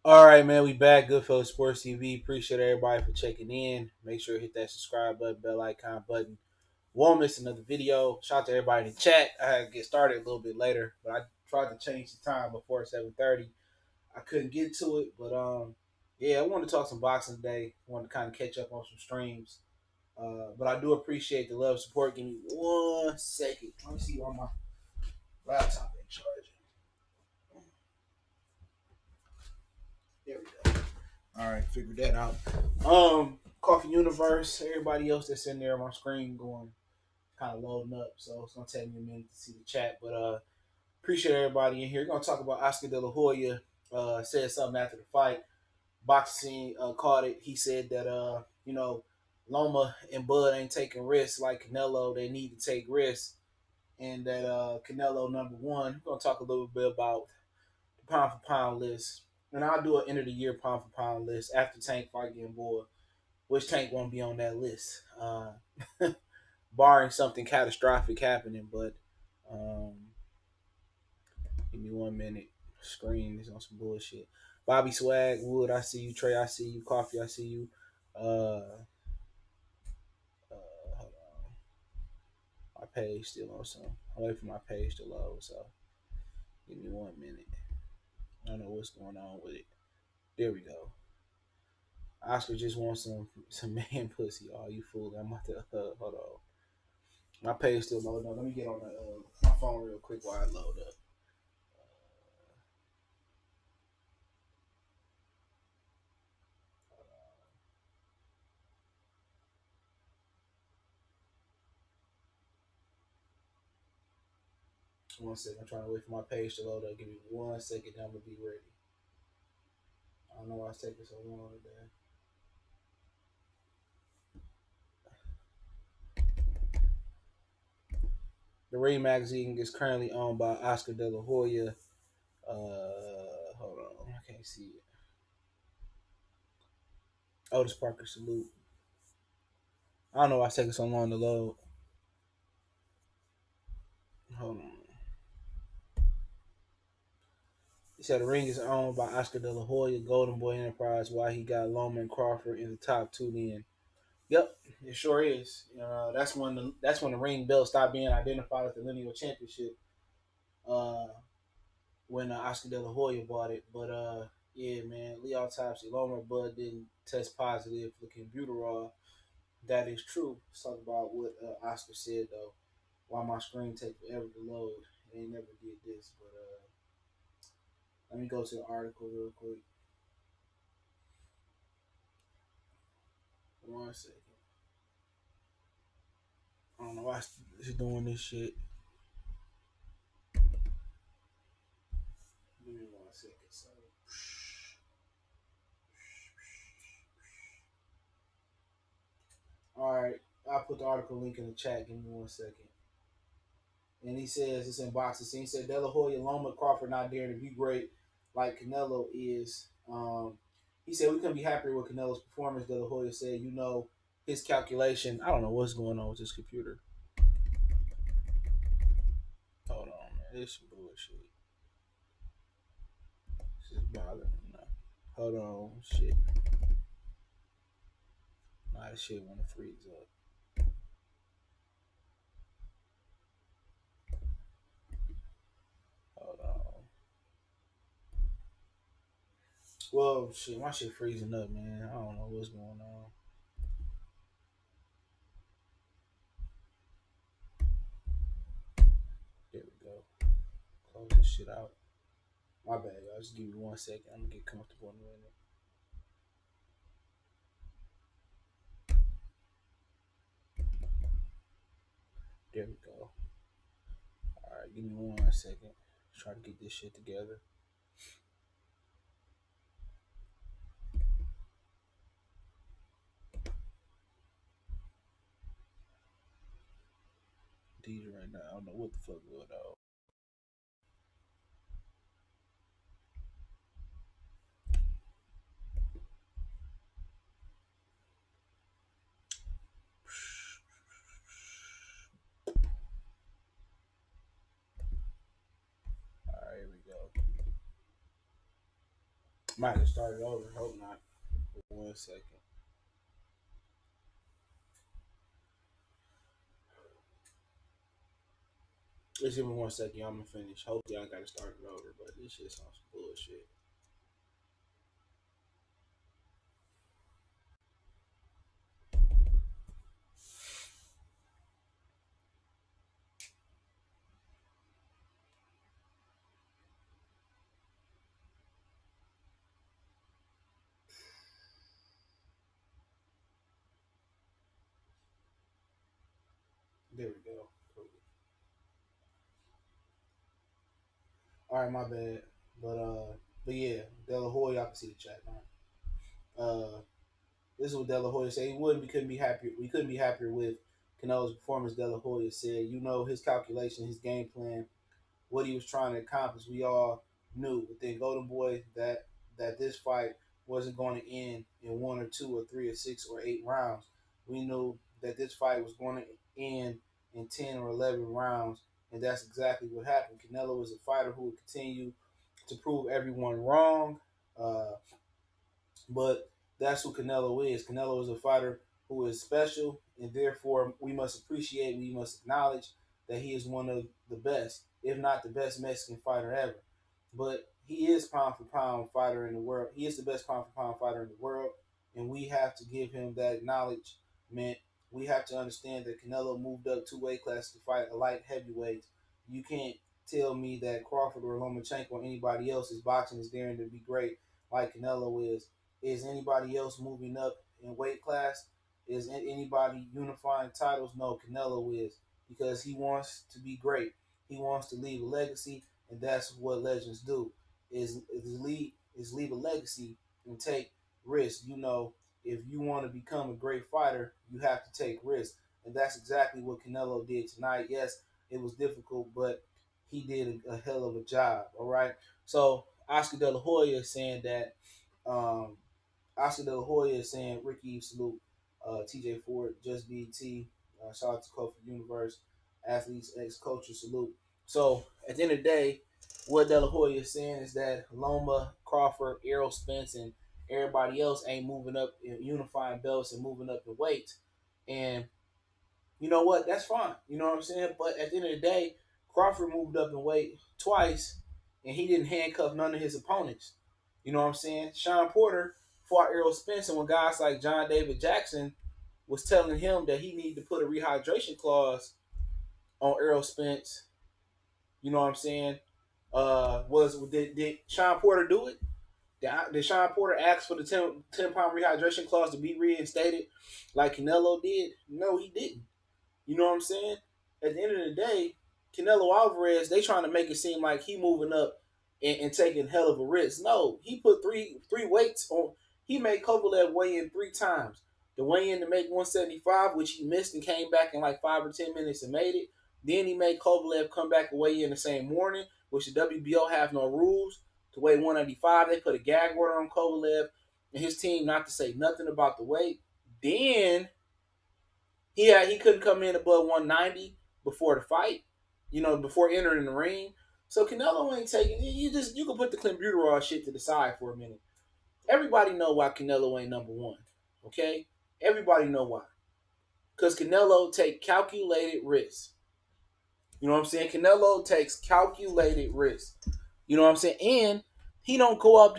All right, man, we back. Goodfellas Sports TV. Appreciate everybody for checking in. Make sure to hit that subscribe button, bell icon button. Won't miss another video. Shout out to everybody in the chat. I had to get started a little bit later, but I tried to change the time before 7:30. I couldn't get to it, but yeah, I wanted to talk some boxing today. I wanted to kind of catch up on some streams. But I do appreciate the love and support. Give me 1 second. Let me see why my laptop ain't charging. There we go. All right, figured that out. Coffee Universe, everybody else that's in there on my screen going kind of loading up, so it's gonna take me a minute to see the chat. But appreciate everybody in here. We're gonna talk about Oscar De La Hoya. Said something after the fight. Boxing caught it. He said that Loma and Bud ain't taking risks like Canelo. They need to take risks, and that Canelo number one. We're gonna talk a little bit about the pound for pound list, and I'll do an end of the year pound for pound list after Tank fight getting bored. Which Tank won't be on that list, barring something catastrophic happening. But um, give me 1 minute. Screen is on some bullshit. Bobby Swag, Wood, I see you. Trey, I see you. Coffee, I see you. Hold on. My page still on some. I'm waiting for my page to load, so give me 1 minute. I don't know what's going on with it. There we go. Oscar just wants some man pussy. Oh, you fool! I'm about to hold on. My page still loading up. Let me get on my phone real quick while I load up. 1 second. I'm trying to wait for my page to load up. Give me 1 second. Then I'm gonna be ready. I don't know why it's taking so long today. The Ring magazine is currently owned by Oscar De La Hoya. Hold on, I can't see it. Otis Parker salute. I don't know why it's taking so long to load. Hold on. He said the ring is owned by Oscar De La Hoya, Golden Boy Enterprise. Why he got Loma and Crawford in the top two then. Yep, it sure is. That's when the ring belt stopped being identified as the lineal championship. Uh, when Oscar De La Hoya bought it, but yeah, man, Lee autopsy, Loma Bud didn't test positive for Butyrol. That is true. Let's talk about what Oscar said though. Why my screen take forever to load? They never did this, but let me go to the article real quick. 1 second. I don't know why she's doing this shit. Give me 1 second. So, all right, I'll put the article link in the chat. Give me 1 second. And he says it's in boxing. He said De La Hoya, Loma, Crawford not daring to be great like Canelo is. He said we couldn't be happier with Canelo's performance. De La Hoya said, his calculation. I don't know what's going on with this computer. Hold on, man. This is bullshit. This is bothering me now. Hold on, shit. Nah, this shit want to freeze up. Hold on. Well, shit, my shit freezing up, man. I don't know what's going on. There we go. Close this shit out. My bad, y'all. Just give me 1 second. I'm gonna get comfortable in a minute. There we go. All right, give me 1 second. Try to get this shit together. These right now, I don't know what the fuck going on. All right, here we go. Might have started over. Hope not. 1 second. Just give me 1 second. I'm gonna finish. Hopefully, I gotta start it over. But this shit sounds bullshit. There we go. Cool. All right, my bad. But yeah, De La Hoya. I can see the chat now. This is what De La Hoya said. We couldn't be happier. We couldn't be happier with Canelo's performance. De La Hoya said, his calculation, his game plan, what he was trying to accomplish. We all knew within Golden Boy that this fight wasn't going to end in 1 or 2 or 3 or 6 or 8 rounds. We knew that this fight was going to end in 10 or 11 rounds, and that's exactly what happened. Canelo is a fighter who will continue to prove everyone wrong. Uh, but that's who Canelo is. Canelo is a fighter who is special, and therefore we must appreciate, we must acknowledge that he is one of the best, if not the best Mexican fighter ever. But he is pound for pound fighter in the world. He is the best pound for pound fighter in the world, and we have to give him that acknowledgement. We have to understand that Canelo moved up 2 weight classes to fight a light heavyweight. You can't tell me that Crawford or Lomachenko or anybody else is boxing is daring to be great like Canelo is. Is anybody else moving up in weight class? Is anybody unifying titles? No, Canelo is, because he wants to be great. He wants to leave a legacy, and that's what legends do. Is leave a legacy and take risks. If you want to become a great fighter, you have to take risks, and that's exactly what Canelo did tonight. Yes, it was difficult, but he did a hell of a job. All right. So Oscar De La Hoya is saying that. Oscar De La Hoya is saying, Ricky, salute. TJ Ford, Just BT. Shout out to Crawford Universe. Athletes, ex-culture, salute. So, at the end of the day, what De La Hoya is saying is that Loma, Crawford, Errol Spence, and everybody else ain't moving up in unifying belts and moving up in weight. And you know what? That's fine. You know what I'm saying? But at the end of the day, Crawford moved up in weight twice, and he didn't handcuff none of his opponents. You know what I'm saying? Sean Porter fought Errol Spence, and when guys like John David Jackson was telling him that he needed to put a rehydration clause on Errol Spence, you know what I'm saying? Did Sean Porter do it? Did Sean Porter ask for the 10-pound rehydration clause to be reinstated like Canelo did? No, he didn't. You know what I'm saying? At the end of the day, Canelo Alvarez, they trying to make it seem like he moving up and taking hell of a risk. No, he put three weights on. He made Kovalev weigh in 3 times. The weigh in to make 175, which he missed and came back in like 5 or 10 minutes and made it. Then he made Kovalev come back and weigh in the same morning, which the WBO have no rules to weigh 185. They put a gag order on Kovalev and his team not to say nothing about the weight. Then he couldn't come in above 190 before the fight, before entering the ring. So Canelo ain't taking you can put the clenbuterol shit to the side for a minute. Everybody know why Canelo ain't number one. Okay? Everybody know why. Because Canelo take calculated risks. You know what I'm saying? Canelo takes calculated risks. You know what I'm saying? And he don't go up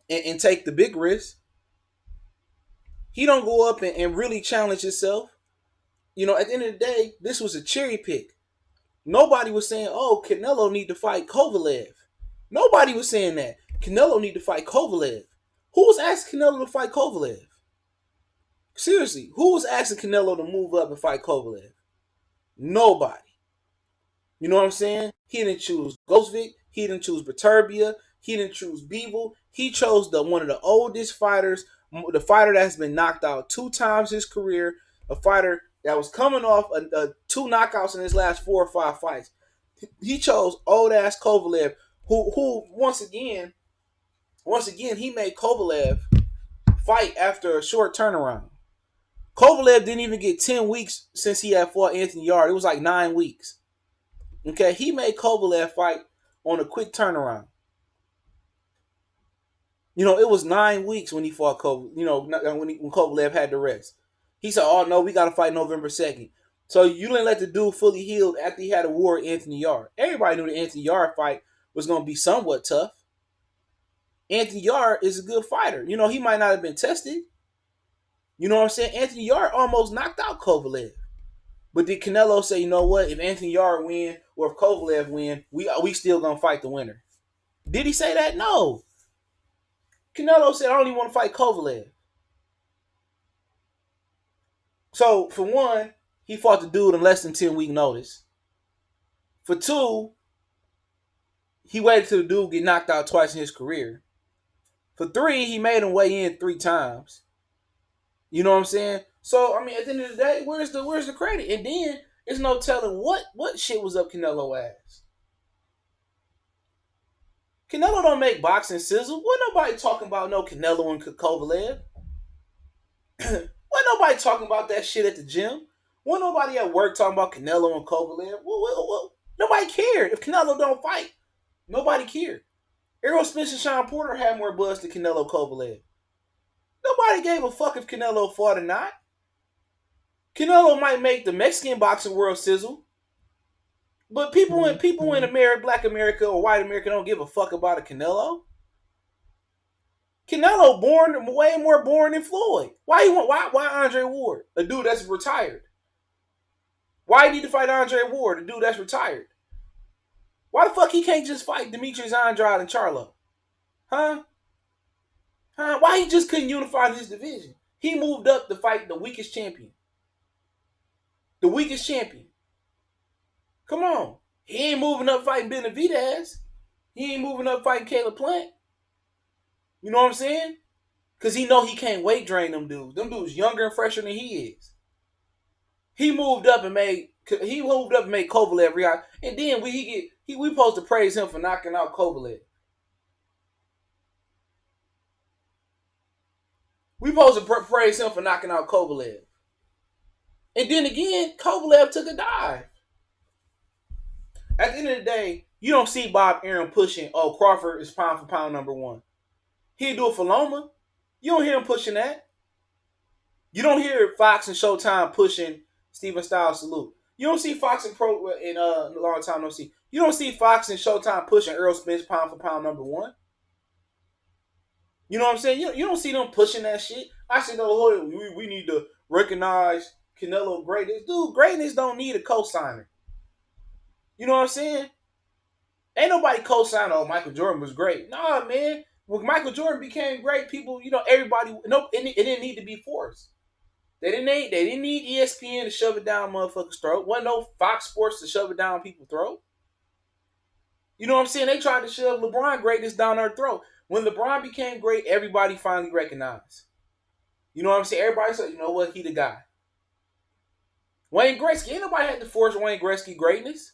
and take the big risk. He don't go up and really challenge himself. At the end of the day, this was a cherry pick. Nobody was saying, "Oh, Canelo need to fight Kovalev." Nobody was saying that. Canelo need to fight Kovalev. Who was asking Canelo to fight Kovalev? Seriously, who was asking Canelo to move up and fight Kovalev? Nobody. You know what I'm saying? He didn't choose Gosvick. He didn't choose Beterbia. He didn't choose Bevel. He chose one of the oldest fighters, the fighter that's been knocked out 2 times his career, a fighter that was coming off 2 knockouts in his last 4 or 5 fights. He chose old ass Kovalev, who once again he made Kovalev fight after a short turnaround. Kovalev didn't even get 10 weeks since he had fought Anthony Yarde. It was like 9 weeks. Okay, he made Kovalev fight on a quick turnaround. You know, it was 9 weeks when he fought Kovalev. You know, when Kovalev had the rest. He said, "Oh no, we got to fight November 2nd." So you didn't let the dude fully heal after he had a war with Anthony Yarde. Everybody knew the Anthony Yarde fight was going to be somewhat tough. Anthony Yarde is a good fighter. You know, he might not have been tested. You know what I'm saying? Anthony Yarde almost knocked out Kovalev. But did Canelo say, you know what? If Anthony Yarde win or if Kovalev win, we still gonna fight the winner? Did he say that? No. Canelo said, I don't even want to fight Kovalev. So for one, he fought the dude in less than 10-week notice. For two, he waited till the dude get knocked out twice in his career. For three, he made him weigh in 3 times. You know what I'm saying? So I mean, at the end of the day, where's the credit? And then there's no telling what shit was up Canelo ass. Canelo don't make boxing sizzle. What nobody talking about no Canelo and Kovalev? What nobody talking about that shit at the gym? What nobody at work talking about Canelo and Kovalev? Nobody cared. If Canelo don't fight, nobody cared. Errol Spence and Sean Porter had more buzz than Canelo Kovalev. Nobody gave a fuck if Canelo fought or not. Canelo might make the Mexican boxing world sizzle, but people in America, Black America or White America don't give a fuck about a Canelo. Canelo way more boring than Floyd. Why Andre Ward, a dude that's retired? Why he need to fight Andre Ward, a dude that's retired? Why the fuck he can't just fight Demetrius Andrade and Charlo? Huh? Why he just couldn't unify his division? He moved up to fight the weakest champion. The weakest champion. Come on. He ain't moving up fighting Benavidez. He ain't moving up fighting Caleb Plant. You know what I'm saying? Because he know he can't weight drain them dudes. Them dudes younger and fresher than he is. He moved up and made Kovalev react. And then we supposed to praise him for knocking out Kovalev. We supposed to praise him for knocking out Kovalev. And then again, Kovalev took a dive. At the end of the day, you don't see Bob Arum pushing, oh, Crawford is pound for pound number 1. He'd do it for Loma. You don't hear him pushing that. You don't hear Fox and Showtime pushing Steven Styles salute. You don't see Fox and Pro in a long time no see. You don't see Fox and Showtime pushing Errol Spence pound for pound number 1. You know what I'm saying? You don't see them pushing that shit. I said, no, we need to recognize Canelo greatness. Dude, greatness don't need a cosigner. You know what I'm saying? Ain't nobody co-signing, oh, Michael Jordan was great. Nah, man. When Michael Jordan became great, people, everybody, it didn't need to be forced. They didn't need ESPN to shove it down motherfuckers' throat. Wasn't no Fox Sports to shove it down people's throat. You know what I'm saying? They tried to shove LeBron greatness down their throat. When LeBron became great, everybody finally recognized. You know what I'm saying? Everybody said, you know what? He the guy. Wayne Gretzky, ain't nobody had to force Wayne Gretzky greatness.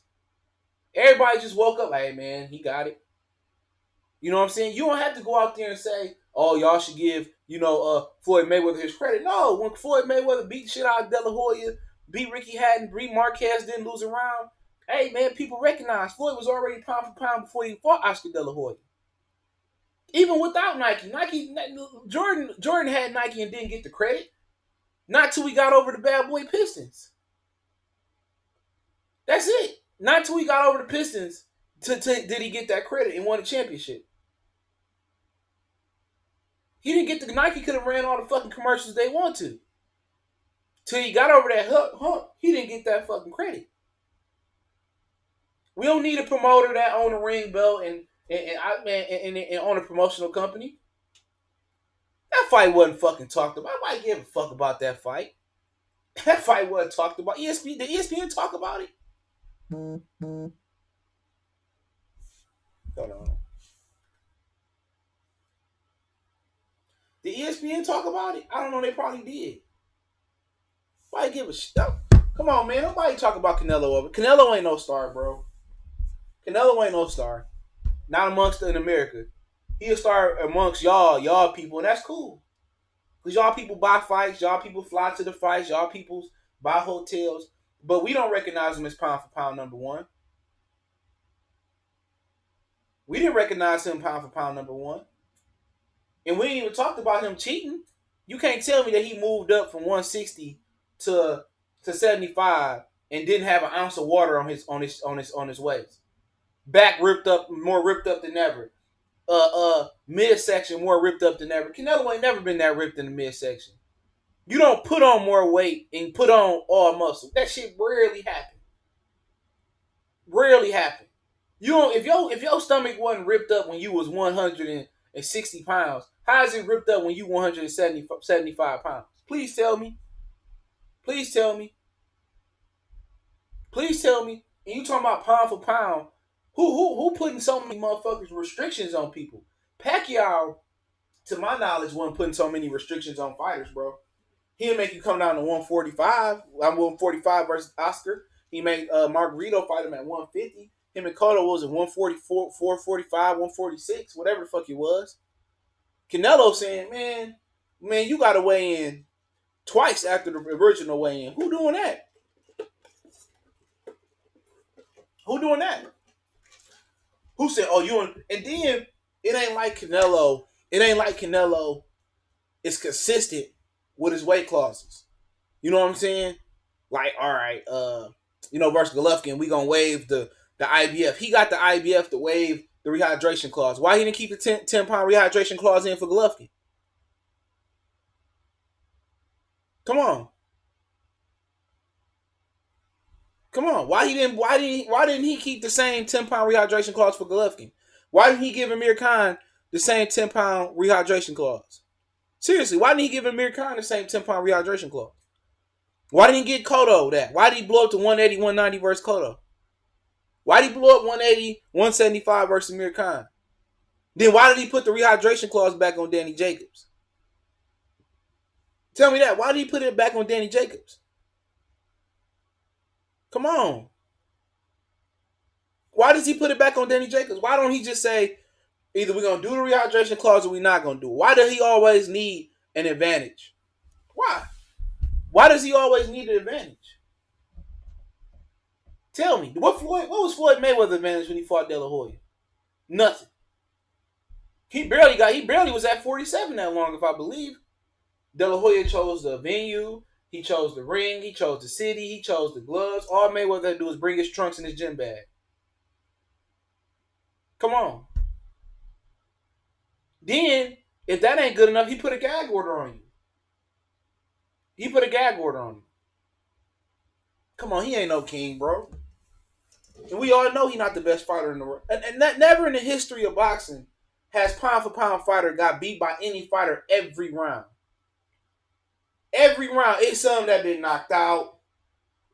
Everybody just woke up, hey, man, he got it. You know what I'm saying? You don't have to go out there and say, oh, y'all should give, Floyd Mayweather his credit. No, when Floyd Mayweather beat shit out of De La Hoya, beat Ricky Hatton, beat Marquez, didn't lose a round, hey, man, people recognize Floyd was already pound for pound before he fought Oscar De La Hoya. Even without Nike, Jordan had Nike and didn't get the credit. Not till we got over the bad boy Pistons. That's it. Not till we got over the Pistons did he get that credit and won a championship. He didn't get the Nike could have ran all the fucking commercials they want to. Till he got over that hump, he didn't get that fucking credit. We don't need a promoter that own a ring belt and own a promotional company. That fight wasn't fucking talked about. Nobody gave a fuck about that fight. That fight wasn't talked about. Did ESPN talk about it? Hold on. Did ESPN talk about it? I don't know. They probably did. Nobody give a shit. Come on, man. Nobody talk about Canelo. Canelo ain't no star, bro. Canelo ain't no star. Not amongst in America. He a star amongst y'all people, and that's cool. Because y'all people buy fights, y'all people fly to the fights, y'all people buy hotels, but we don't recognize him as pound for pound number 1. We didn't recognize him pound for pound number 1. And we ain't even talked about him cheating. You can't tell me that he moved up from 160 to 75 and didn't have an ounce of water on his waist. Back ripped up, more ripped up than ever. Midsection more ripped up than ever. Canelo ain't never been that ripped in the midsection. You don't put on more weight and put on all muscle. That shit rarely happen. Rarely happen. You don't if your stomach wasn't ripped up when you was 160 pounds, how is it ripped up when you 175 pounds? Please tell me. Please tell me. Please tell me. And you talking about pound for pound? Who putting so many motherfuckers restrictions on people? Pacquiao, to my knowledge, wasn't putting so many restrictions on fighters, bro. He'll make you come down to 145. I'm 145 versus Oscar. He made Margarito fight him at 150. Him and Cotto was at 144, 445, 146, whatever the fuck it was. Canelo saying, man, you got to weigh in twice after the original weigh-in. Who doing that? Who doing that? Who said, oh, you and then it ain't like Canelo. It ain't like Canelo is consistent with his weight clauses. You know what I'm saying? Like, all right, versus Golovkin, we gonna waive the IBF. He got the IBF to waive the rehydration clause. Why he didn't keep the 10-pound rehydration clause in for Golovkin? Come on. Why didn't he keep the same 10-pound rehydration clause for Golovkin? Why didn't he give Amir Khan the same 10-pound rehydration clause? Seriously, why didn't he give Amir Khan the same 10-pound rehydration clause? Why didn't he get Cotto that? Why did he blow up to 180, 190 versus Cotto? Why did he blow up 180, 175 versus Amir Khan? Then why did he put the rehydration clause back on Danny Jacobs? Tell me that. Why did he put it back on Danny Jacobs? Come on. Why does he put it back on Danny Jacobs? Why don't he just say, either we're going to do the rehydration clause or we're not going to do it? Why does he always need an advantage? Why? Why does he always need an advantage? Tell me. What was Floyd Mayweather's advantage when he fought De La Hoya? Nothing. He barely was at 47 that long, if I believe. De La Hoya chose the venue. He chose the ring. He chose the city. He chose the gloves. All Mayweather had to do is bring his trunks and his gym bag. Come on. Then, if that ain't good enough, he put a gag order on you. Come on, he ain't no king, bro. And we all know he's not the best fighter in the world. And that never in the history of boxing has pound-for-pound fighter got beat by any fighter every round. Every round. It's some that been knocked out.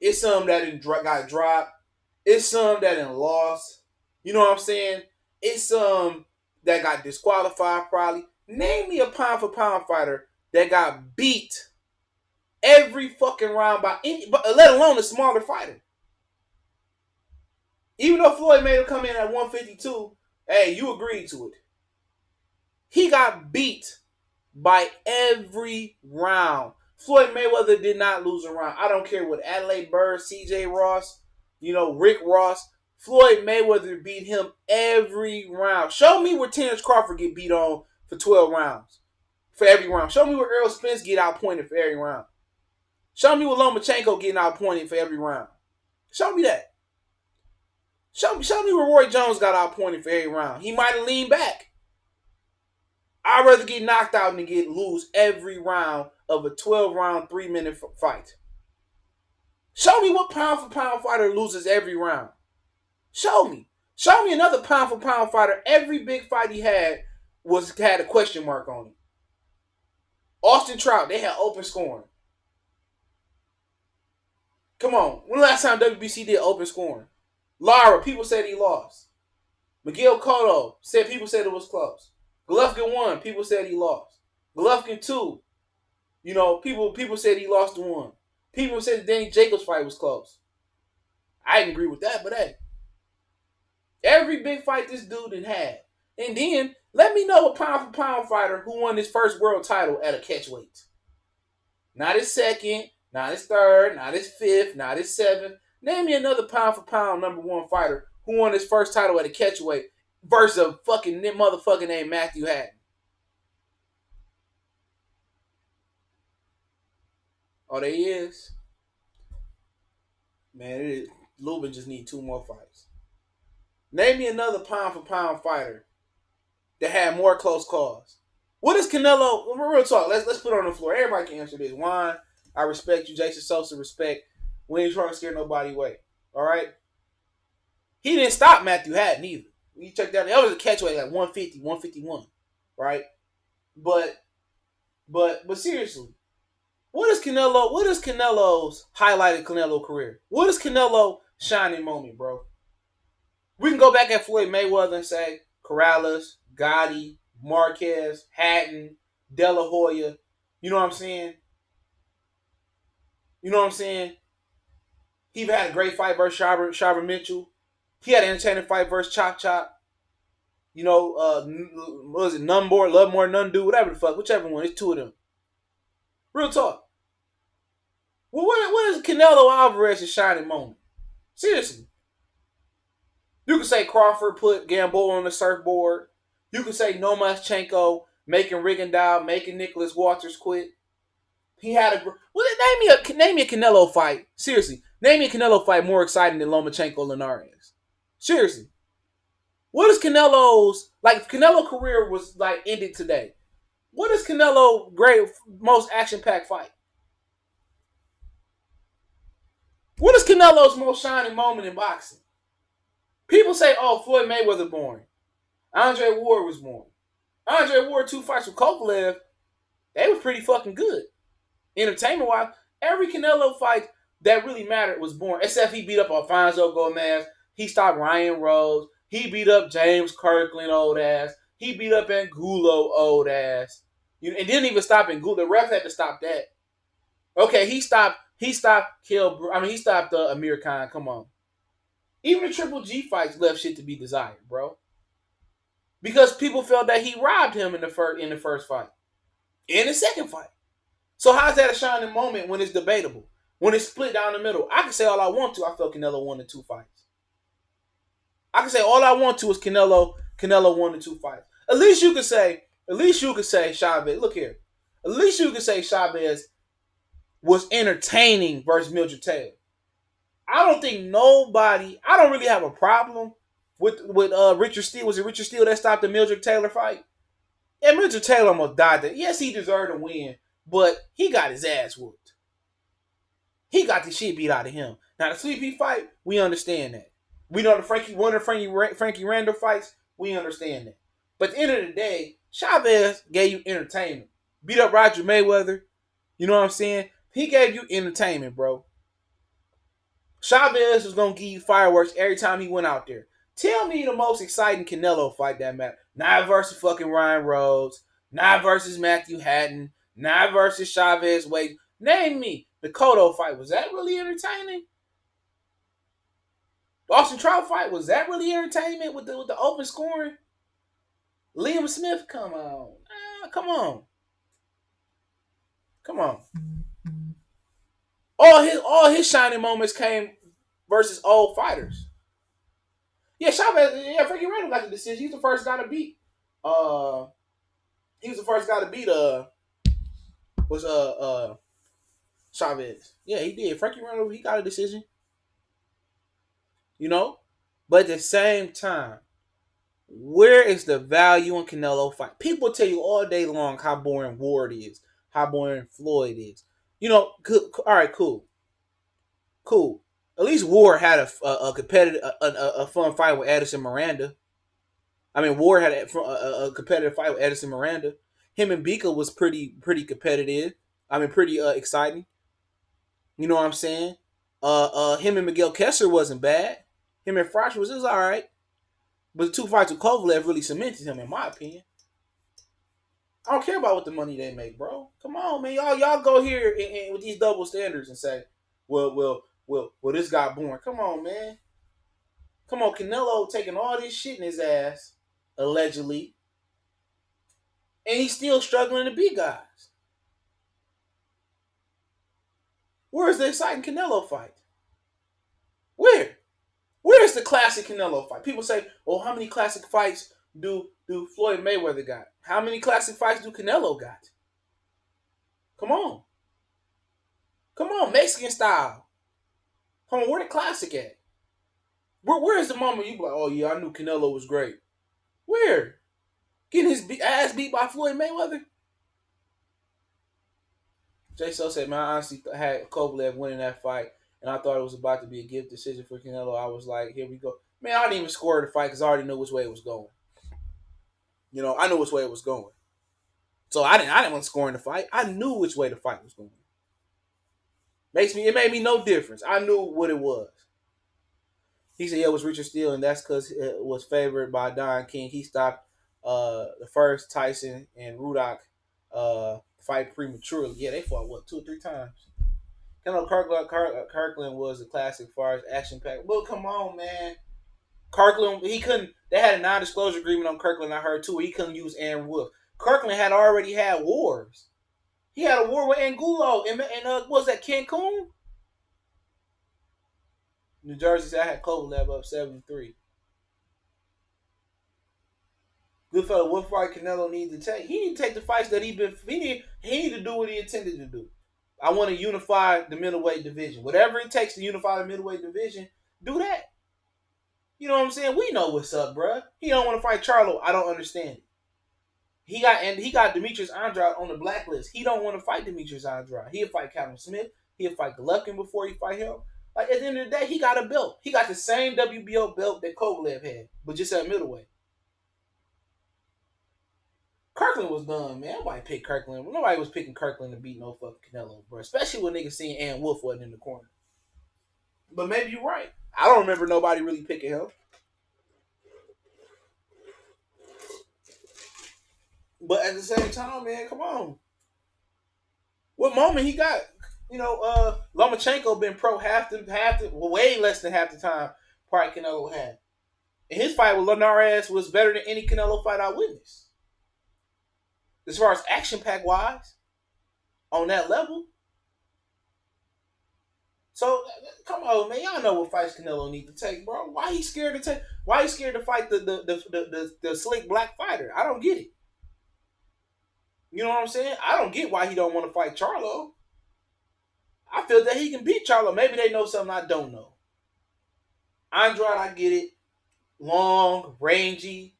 It's some that got dropped. It's some that done lost. You know what I'm saying? It's some that got disqualified probably. Name me a pound-for-pound fighter that got beat every fucking round by any, let alone a smaller fighter. Even though Floyd made him come in at 152, hey, you agreed to it. He got beat by every round. Floyd Mayweather did not lose a round. I don't care what Adelaide Bird, CJ Ross, Rick Ross. Floyd Mayweather beat him every round. Show me where Terence Crawford get beat on for 12 rounds. For every round. Show me where Errol Spence get outpointed for every round. Show me where Lomachenko getting outpointed for every round. Show me that. Show me where Roy Jones got outpointed for every round. He might have leaned back. I'd rather get knocked out than lose every round of a 12-round, 3-minute fight. Show me what pound-for-pound fighter loses every round. Show me. Show me another pound-for-pound fighter. Every big fight he had a question mark on him. Austin Trout, they had open scoring. Come on. When the last time WBC did open scoring? Lara, people said he lost. Miguel Cotto, people said it was close. Golovkin 1, people said he lost. Golovkin 2, people said he lost to 1. People said the Danny Jacobs fight was close. I didn't agree with that, but hey. Every big fight this dude done had. And then, let me know a pound-for-pound fighter who won his first world title at a catchweight. Not his second, not his third, not his fifth, not his seventh. Name me another pound-for-pound number 1 fighter who won his first title at a catchweight versus a fucking motherfucker named Matthew Hatton. Oh, they is. Man, it is. Lubin just need 2 more fights. Name me another pound for pound fighter that had more close calls. What is Canelo? Real talk. Let's put it on the floor. Everybody can answer this. Juan, I respect you. Jason Sosa, respect. We ain't trying to scare nobody away. All right. He didn't stop Matthew Hatton either. You check that. That was a catchweight like 150, 151, right? But seriously, what is Canelo? What is Canelo's highlighted Canelo career? What is Canelo shining moment, bro? We can go back at Floyd Mayweather and say Corrales, Gotti, Marquez, Hatton, De La Hoya. You know what I'm saying? You know what I'm saying? He had a great fight versus Shabba Mitchell. He had an entertaining fight versus Chop Chop. You know, what was it? None more, love more, none do, whatever the fuck, whichever one. It's 2 of them. Real talk. Well, what is Canelo Alvarez's shining moment? Seriously. You could say Crawford put Gamboa on the surfboard. You could say Lomachenko making Rigondeaux, making Nicholas Walters quit. He had a name me a Canelo fight. Seriously, name me a Canelo fight more exciting than Lomachenko Linares. Seriously, what is Canelo's like? Canelo career was like ended today. What is Canelo great most action packed fight? What is Canelo's most shining moment in boxing? People say, "Oh, Floyd Mayweather boring. Andre Ward was boring." Andre Ward 2 fights with Kovalev, they was pretty fucking good. Entertainment wise, every Canelo fight that really mattered was boring. Except he beat up Alfonso Gomez. He stopped Ryan Rose. He beat up James Kirkland, old ass. He beat up Angulo, old ass. And didn't even stop Angulo. The ref had to stop that. Okay, he stopped he stopped Amir Khan. Come on. Even the Triple G fights left shit to be desired, bro. Because people felt that he robbed him in the first fight. In the second fight. So how's that a shining moment when it's debatable? When it's split down the middle? I can say all I want to. I felt Canelo won the 2 fights. I can say all I want to is Canelo won the 2 fights. At least you could say Chavez. Look here. At least you could say Chavez was entertaining versus Mildred Taylor. I don't really have a problem with Richard Steele. Was it Richard Steele that stopped the Mildred Taylor fight? Yeah, Mildred Taylor almost died there. Yes, he deserved a win, but he got his ass whooped. He got the shit beat out of him. Now the Sleepy fight, we understand that. We know one of the Frankie Randall fights, we understand that. But at the end of the day, Chavez gave you entertainment. Beat up Roger Mayweather. You know what I'm saying? He gave you entertainment, bro. Chavez was going to give you fireworks every time he went out there. Tell me the most exciting Canelo fight that matters. Not versus fucking Ryan Rhodes. Not versus Matthew Hatton. Not versus Chavez Wade. Name me. The Cotto fight. Was that really entertaining? The Austin Trout fight. Was that really entertainment with the open scoring? Liam Smith. Come on. Come on. Come on. All his shining moments came versus old fighters. Yeah, Chavez. Yeah, Frankie Randall got the decision. He's the first guy to beat. He was the first guy to beat. Chavez. Yeah, he did. Frankie Randall. He got a decision. You know, but at the same time, where is the value in Canelo fight? People tell you all day long how boring Ward is, how boring Floyd is. You know, all right, cool. At least Ward had a competitive, a fun fight with Edison Miranda. I mean, Ward had a competitive fight with Edison Miranda. Him and Bika was pretty competitive. I mean, pretty exciting. You know what I'm saying? Him and Miguel Kessler wasn't bad. Him and Frosh was all right. But the 2 fights with Kovalev really cemented him, in my opinion. I don't care about what the money they make, bro. Come on, man. Y'all go here and with these double standards and say, well, this guy boring. Come on, man. Come on, Canelo taking all this shit in his ass, allegedly. And he's still struggling to beat guys. Where's the exciting Canelo fight? Where? Where's the classic Canelo fight? People say, oh, how many classic fights do Floyd Mayweather got? How many classic fights do Canelo got? Come on. Come on, Mexican style. Come on, where the classic at? Where is the moment you be like, oh yeah, I knew Canelo was great? Where? Getting his ass beat by Floyd Mayweather? Jay So said, man, I honestly had Kovalev winning that fight, and I thought it was about to be a gift decision for Canelo. I was like, here we go. Man, I didn't even score the fight because I already knew which way it was going. I knew which way it was going. So I didn't want to score in the fight. I knew which way the fight was going. It made me no difference. I knew what it was. He said, yeah, it was Richard Steele, and that's because it was favored by Don King. He stopped the first Tyson and Rudock fight prematurely. Yeah, they fought, 2 or 3 times? Kirkland was a classic as far as action pack. Well, come on, man. Kirkland, he couldn't. They had a non-disclosure agreement on Kirkland. I heard too. He couldn't use Aaron Wolf. Kirkland had already had wars. He had a war with Angulo and what was that, Cancun? New Jersey said I had Kovalev up 7-3. Goodfellow, what fight Canelo needs to take? He need to take the fights that he need to do what he intended to do. I want to unify the middleweight division. Whatever it takes to unify the middleweight division, do that. You know what I'm saying? We know what's up, bruh. He don't want to fight Charlo. I don't understand it. He got Demetrius Andrade on the blacklist. He don't want to fight Demetrius Andrade. He'll fight Calvin Smith. He'll fight Golovkin before he fight him. Like, at the end of the day, he got a belt. He got the same WBO belt that Kovalev had, but just at middleweight. Kirkland was done, man. Nobody picked Kirkland. Nobody was picking Kirkland to beat no fucking Canelo, bro. Especially when niggas seeing Ann Wolf wasn't in the corner. But maybe you're right. I don't remember nobody really picking him. But at the same time, man, come on. What moment he got? Lomachenko been pro way less than half the time probably Canelo had. And his fight with Linares was better than any Canelo fight I witnessed. As far as action pack wise, on that level. So come on, man. Y'all know what fights Canelo need to take, bro. Why he scared to fight the slick black fighter? I don't get it. You know what I'm saying? I don't get why he don't want to fight Charlo. I feel that he can beat Charlo. Maybe they know something I don't know. Andrade, I get it. Long, rangy.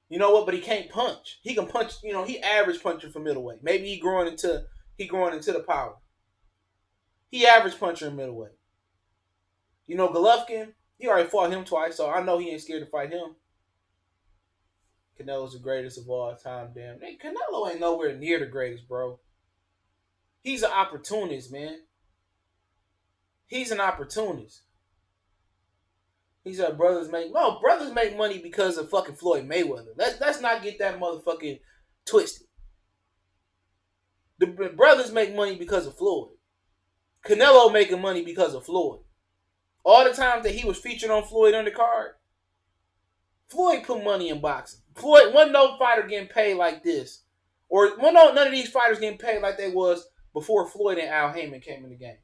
You know what? But he can't punch. He can punch. He average puncher for middleweight. Maybe he growing into the power. He average puncher in middleweight. Golovkin, he already fought him twice, so I know he ain't scared to fight him. Canelo's the greatest of all time, damn. Hey, Canelo ain't nowhere near the greatest, bro. He's an opportunist, man. He's an opportunist. He said brothers make money because of fucking Floyd Mayweather. Let's not get that motherfucking twisted. The brothers make money because of Floyd. Canelo making money because of Floyd. All the times that he was featured on Floyd undercard, Floyd put money in boxing. Floyd wasn't no fighter getting paid like this. None of these fighters getting paid like they was before Floyd and Al Heyman came in the game.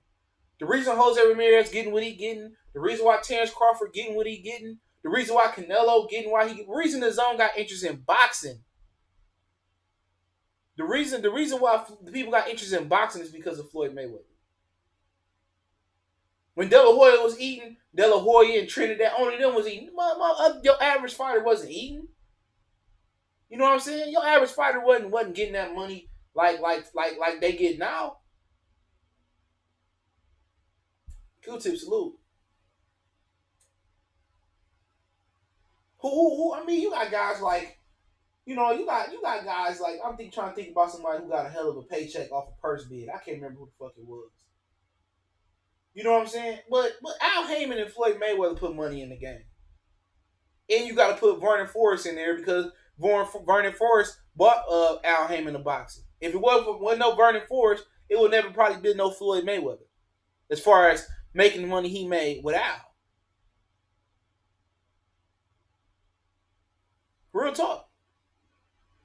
The reason Jose Ramirez getting what he getting, the reason why Terence Crawford getting what he getting, the reason why Canelo getting the reason the zone got interest in boxing. The reason why the people got interest in boxing is because of Floyd Mayweather. When De La Hoya was eating, De La Hoya and Trinidad, only them was eating. Your average fighter wasn't eating. You know what I'm saying? Your average fighter wasn't getting that money like they get now. Q-tip salute. Who? I mean, you got guys like, you got guys like, I'm trying to think about somebody who got a hell of a paycheck off a purse bid. I can't remember who the fuck it was. You know what I'm saying? But Al Heyman and Floyd Mayweather put money in the game. And you got to put Vernon Forrest in there because Vernon Forrest bought Al Heyman the boxing. If it wasn't no Vernon Forrest, it would never probably been no Floyd Mayweather. As far as making the money he made with Al. Real talk.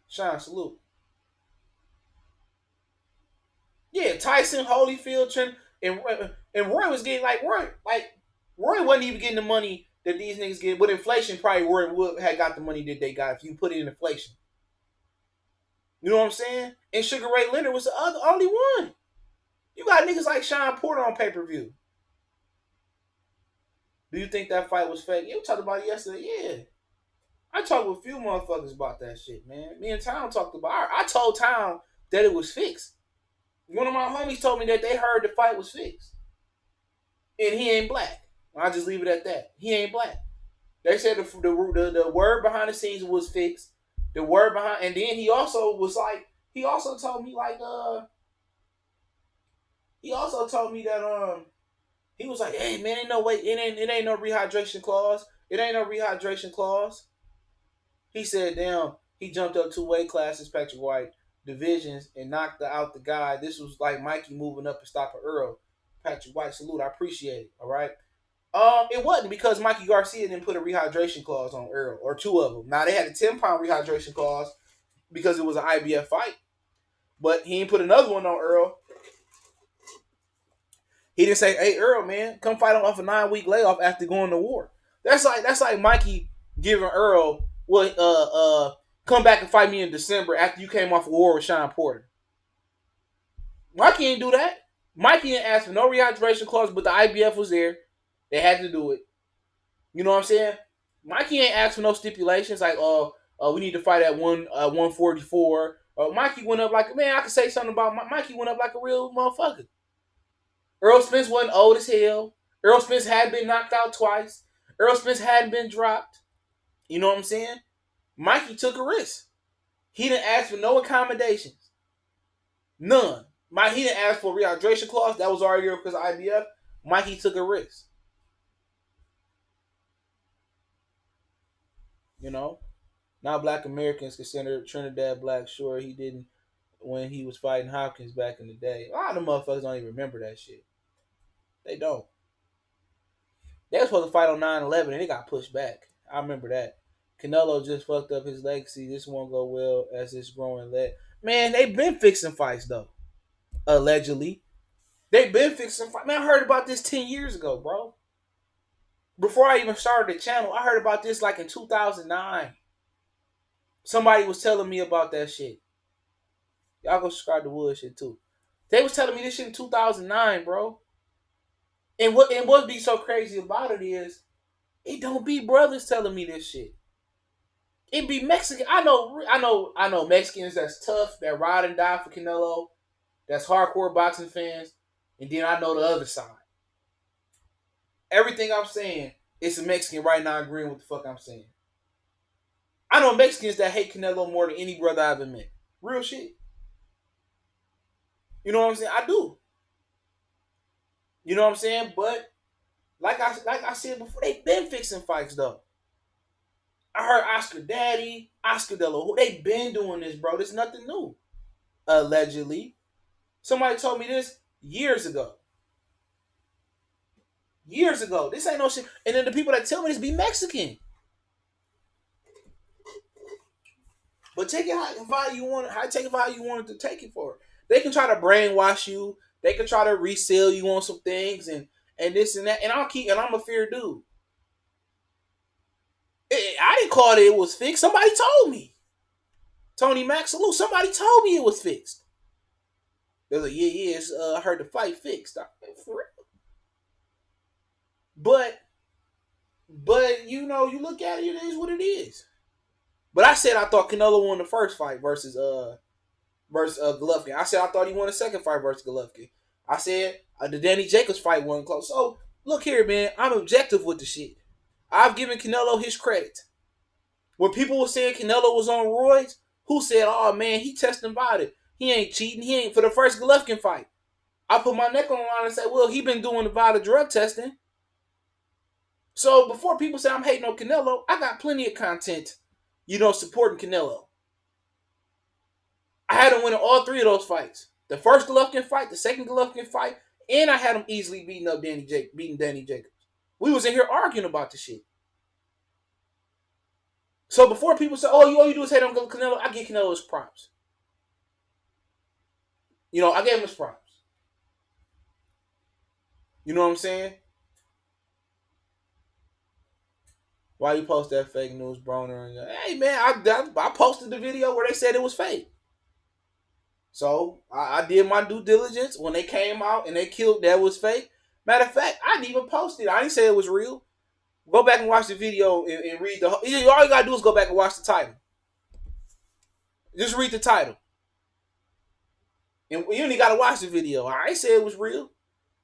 Sean, salute. Yeah, Tyson, Holyfield, Trent, and Roy was getting Roy wasn't even getting the money that these niggas get. With inflation, probably Roy would had got the money that they got if you put it in inflation. You know what I'm saying? And Sugar Ray Leonard was the only one. You got niggas like Sean Porter on pay-per-view. Do you think that fight was fake? You talked about it yesterday. Yeah. I talked with a few motherfuckers about that shit, man. Me and Town talked about it. I told Town that it was fixed. One of my homies told me that they heard the fight was fixed. And he ain't black. I'll just leave it at that. He ain't black. They said the word behind the scenes was fixed. The word behind, and then he also was like, he also told me like, he also told me that he was like, hey man, ain't no way, it ain't no rehydration clause. It ain't no rehydration clause. He said, damn, he jumped up 2 weight classes, Patrick White, divisions, and knocked out the guy. This was like Mikey moving up and stopping Earl. Patrick White, salute. I appreciate it. All right. It wasn't because Mikey Garcia didn't put a rehydration clause on Earl, or 2 of them. Now, they had a 10-pound rehydration clause because it was an IBF fight, but he didn't put another one on Earl. He didn't say, hey, Earl, man, come fight him off a 9-week layoff after going to war. That's like Mikey giving Earl, come back and fight me in December after you came off a war with Sean Porter. Mikey didn't do that. Mikey didn't ask for no rehydration clause, but the IBF was there. They had to do it. You know what I'm saying? Mikey ain't asked for no stipulations like, we need to fight at 144. Mikey went up like, man, I could say something about Mikey went up like a real motherfucker. Earl Spence wasn't old as hell. Earl Spence had been knocked out twice. Earl Spence hadn't been dropped. You know what I'm saying? Mikey took a risk. He didn't ask for no accommodations. None. He didn't ask for a rehydration clause. That was already because of IBF. Mikey took a risk. You know? Now black Americans consider Trinidad black. Sure, he didn't when he was fighting Hopkins back in the day. A lot of motherfuckers don't even remember that shit. They don't. They were supposed to fight on 9/11 and it got pushed back. I remember that. Canelo just fucked up his legacy. This won't go well as it's growing leg. Man, they've been fixing fights though. Allegedly. They've been fixing fights. Man, I heard about this 10 years ago, bro. Before I even started the channel, I heard about this like in 2009. Somebody was telling me about that shit. Y'all go subscribe to Wood shit too. They was telling me this shit in 2009, bro. And what be so crazy about it is, it don't be brothers telling me this shit. It be Mexican. I know Mexicans that's tough, that ride and die for Canelo, that's hardcore boxing fans, and then I know the other side. Everything I'm saying, it's a Mexican right now agreeing with the fuck I'm saying. I know Mexicans that hate Canelo more than any brother I've ever met. Real shit. You know what I'm saying? I do. You know what I'm saying? But like I said before, they've been fixing fights though. I heard Oscar Daddy, Oscar De La Hoya, they've been doing this, bro. This is nothing new. Allegedly. Somebody told me this years ago. Years ago. This ain't no shit. And then the people that tell me this be Mexican. But take it how you want it. Take it how you want it to take it for. They can try to brainwash you. They can try to resell you on some things and this and that. And I'm a fair dude. I didn't call it was fixed. Somebody told me. Tony Max, salute. Somebody told me it was fixed. They're like, yeah, I heard the fight fixed. For real. But you know, you look at it, it is what it is. But I said I thought Canelo won the first fight versus Golovkin. I said I thought he won the second fight versus Golovkin. I said the Danny Jacobs fight wasn't close. So look here, man. I'm objective with the shit. I've given Canelo his credit. When people were saying Canelo was on roids, who said, oh man, he testing about it. He ain't cheating. He ain't for the first Golovkin fight. I put my neck on the line and say, well, he been doing the vital drug testing. So before people say I'm hating on Canelo, I got plenty of content, supporting Canelo. I had him winning all 3 of those fights. The first Golovkin fight, the second Golovkin fight, and I had him easily beating Danny Jacobs. We was in here arguing about the shit. So before people say, oh, all you do is hate on Canelo, I give Canelo his props. I gave him his props. You know what I'm saying? Why you post that fake news, Broner? Hey, man, I posted the video where they said it was fake. So I did my due diligence when they came out and they killed that was fake. Matter of fact, I didn't even post it. I didn't say it was real. Go back and watch the video and read the. All you gotta do is go back and watch the title. Just read the title, and you only gotta watch the video. I ain't say it was real.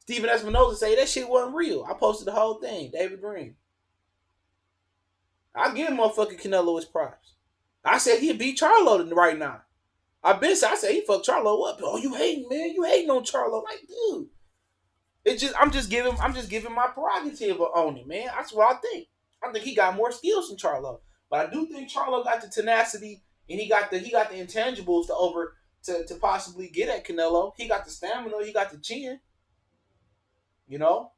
Steven Espinoza say that shit wasn't real. I posted the whole thing. David Green. I give motherfucking Canelo his props. I said he'd beat Charlo right now. I said he fucked Charlo up. Oh, you hating, man? You hating on Charlo? Like, dude. I'm just giving my prerogative on it, man. That's what I think. I think he got more skills than Charlo, but I do think Charlo got the tenacity and he got the intangibles to possibly get at Canelo. He got the stamina, he got the chin. You know,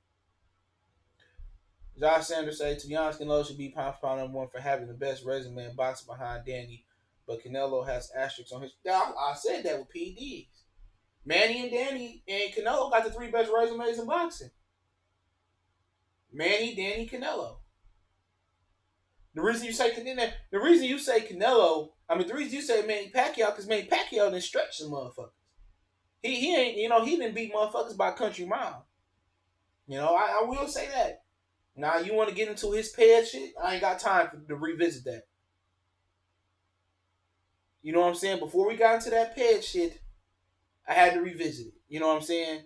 Josh Sanders said, to be honest, Canelo should be pound for pound number one for having the best resume in boxing behind Danny, but Canelo has asterisks on his. I said that with PDs. Manny and Danny and Canelo got the three best resumes in boxing. Manny, Danny, Canelo. The reason you say Canelo, the reason you say Manny Pacquiao, because Manny Pacquiao didn't stretch some motherfuckers. He ain't, he didn't beat motherfuckers by country mile. I will say that. Now you want to get into his pad shit? I ain't got time to revisit that. You know what I'm saying? Before we got into that pad shit, I had to revisit it. You know what I'm saying?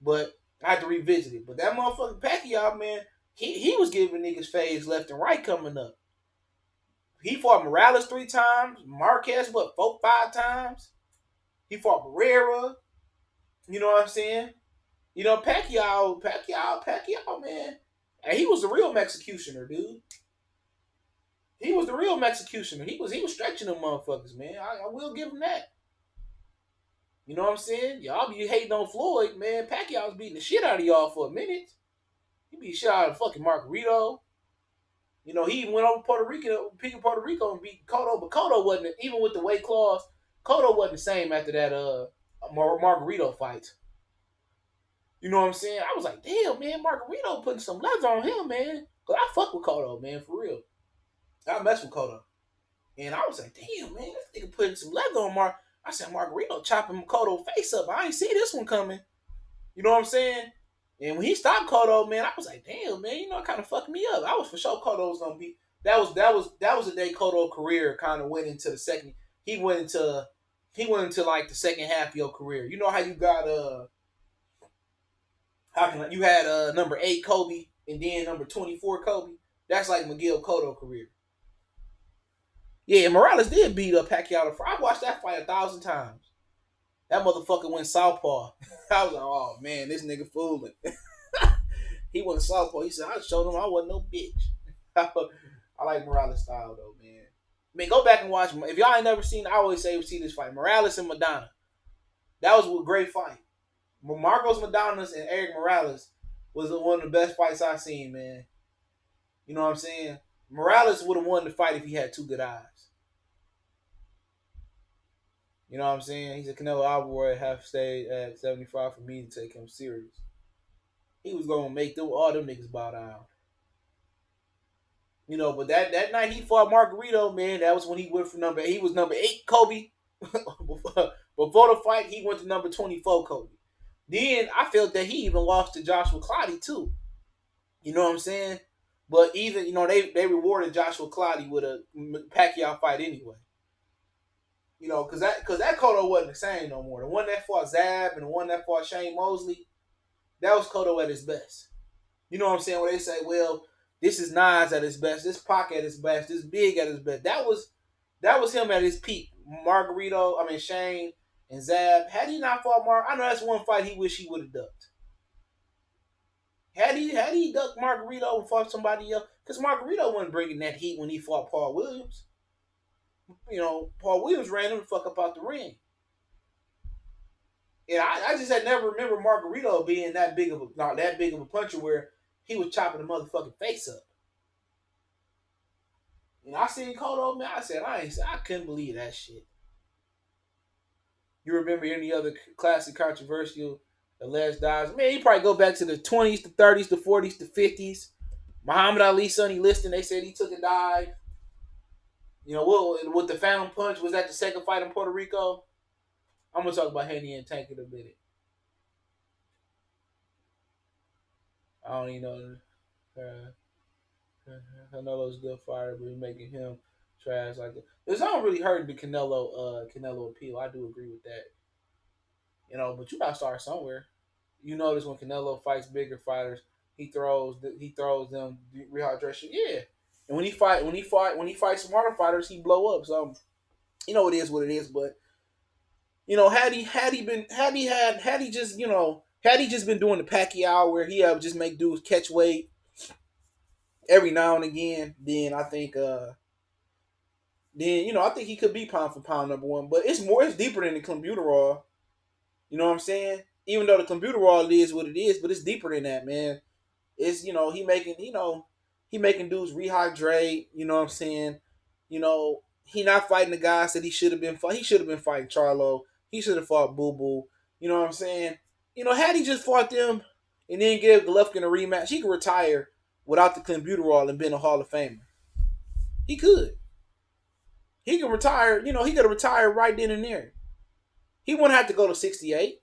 But I had to revisit it. But that motherfucking Pacquiao, man, he was giving niggas fades left and right coming up. He fought Morales 3 times. Marquez, 4, 5 times. He fought Barrera. You know what I'm saying? Pacquiao, man. And he was the real executioner, dude. He was the real executioner. He was stretching them motherfuckers, man. I will give him that. You know what I'm saying? Y'all be hating on Floyd, man. Pacquiao was beating the shit out of y'all for a minute. He beat the shit out of fucking Margarito. He even went over Puerto Rico and beat Cotto, but Cotto wasn't, even with the weight clause, Cotto wasn't the same after that Margarito fight. You know what I'm saying? I was like, damn, man, Margarito putting some leather on him, man. Because I fuck with Cotto, man, for real. I mess with Cotto. And I was like, damn, man, this nigga putting some leather on I said, Margarito chopping Cotto's face up. I ain't see this one coming. You know what I'm saying? And when he stopped Cotto, man, I was like, damn, man, it kind of fucked me up. I was for sure Cotto was gonna be. That was the day Cotto's career kind of went into the second. He went into like the second half of your career. You know how you got you had number 8 Kobe and then number 24 Kobe. That's like Miguel Cotto career. Yeah, Morales did beat up Pacquiao. I watched that fight 1,000 times. That motherfucker went southpaw. I was like, oh man, this nigga fooling. He went southpaw. He said, I showed him I wasn't no bitch. I like Morales' style though, man. Go back and watch. If y'all ain't never seen, I always say see this fight. Morales and Madonna. That was a great fight. Marcos Madonas and Eric Morales was one of the best fights I've seen, man. You know what I'm saying? Morales would have won the fight if he had 2 good eyes. You know what I'm saying? He said Canelo Alvarez have stayed at 75 for me to take him serious. He was going to make all them niggas bow down. But that night he fought Margarito, man, that was when he went from he was number 8 Kobe. Before the fight, he went to number 24 Kobe. Then I felt that he even lost to Joshua Clottey too. You know what I'm saying? But even, they rewarded Joshua Clottey with a Pacquiao fight anyway. Because that Cotto wasn't the same no more. The one that fought Zab and the one that fought Shane Mosley, that was Cotto at his best. You know what I'm saying? Where they say, well, this is Nas at his best, this Pac at his best, this Big at his best. That was him at his peak. Shane and Zab. Had he not fought I know that's one fight he wish he would have ducked. Had he ducked Margarito and fought somebody else, because Margarito wasn't bringing that heat when he fought Paul Williams. Paul Williams ran him the fuck up out the ring. And I just had never remember Margarito being that big of a puncher where he was chopping the motherfucking face up. And I seen Cotto, man, I said, I couldn't believe that shit. You remember any other classic controversial alleged dives? Man, you probably go back to the 20s, the 30s, the 40s, the 50s. Muhammad Ali, Sonny Liston, they said he took a dive. With the Phantom Punch, was that the second fight in Puerto Rico? I'm gonna talk about Haney and Tank in a minute. I don't even know. Canelo's a good fighter, but he's making him trash like that. It's not really hurting the Canelo appeal. I do agree with that. But you gotta start somewhere. You notice when Canelo fights bigger fighters, he throws them rehydration. Yeah, and when he fights smarter fighters, he blow up. So it is what it is. But had he just been doing the Pacquiao where he just make dudes catch weight every now and again, then I think I think he could be pound for pound number one. But it's deeper than the clenbuterol. You know what I'm saying? Even though the clenbuterol is what it is, but it's deeper than that, man. It's he making dudes rehydrate. You know what I'm saying? He not fighting the guys that he should have been fighting. He should have been fighting Charlo. He should have fought Boo Boo. You know what I'm saying? Had he just fought them and then give Golovkin a rematch, he could retire without the clenbuterol and been a Hall of Famer. He could. He could retire. He could have retired right then and there. He wouldn't have to go to 68.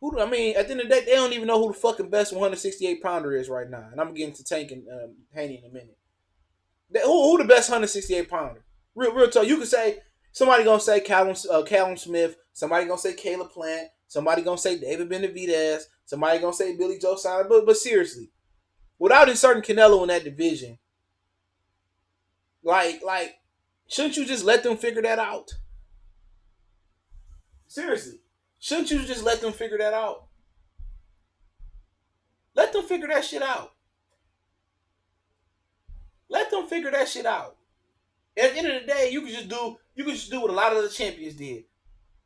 At the end of the day, they don't even know who the fucking best 168 pounder is right now. And I'm getting to Tank and Haney in a minute. Who the best 168 pounder? Real talk. You could say somebody gonna say Callum Smith. Somebody gonna say Caleb Plant. Somebody gonna say David Benavidez. Somebody gonna say Billy Joe Saunders. But seriously, without inserting Canelo in that division, like, shouldn't you just let them figure that out? Seriously, shouldn't you just let them figure that out? Let them figure that shit out. Let them figure that shit out. At the end of the day, you can just do what a lot of the champions did.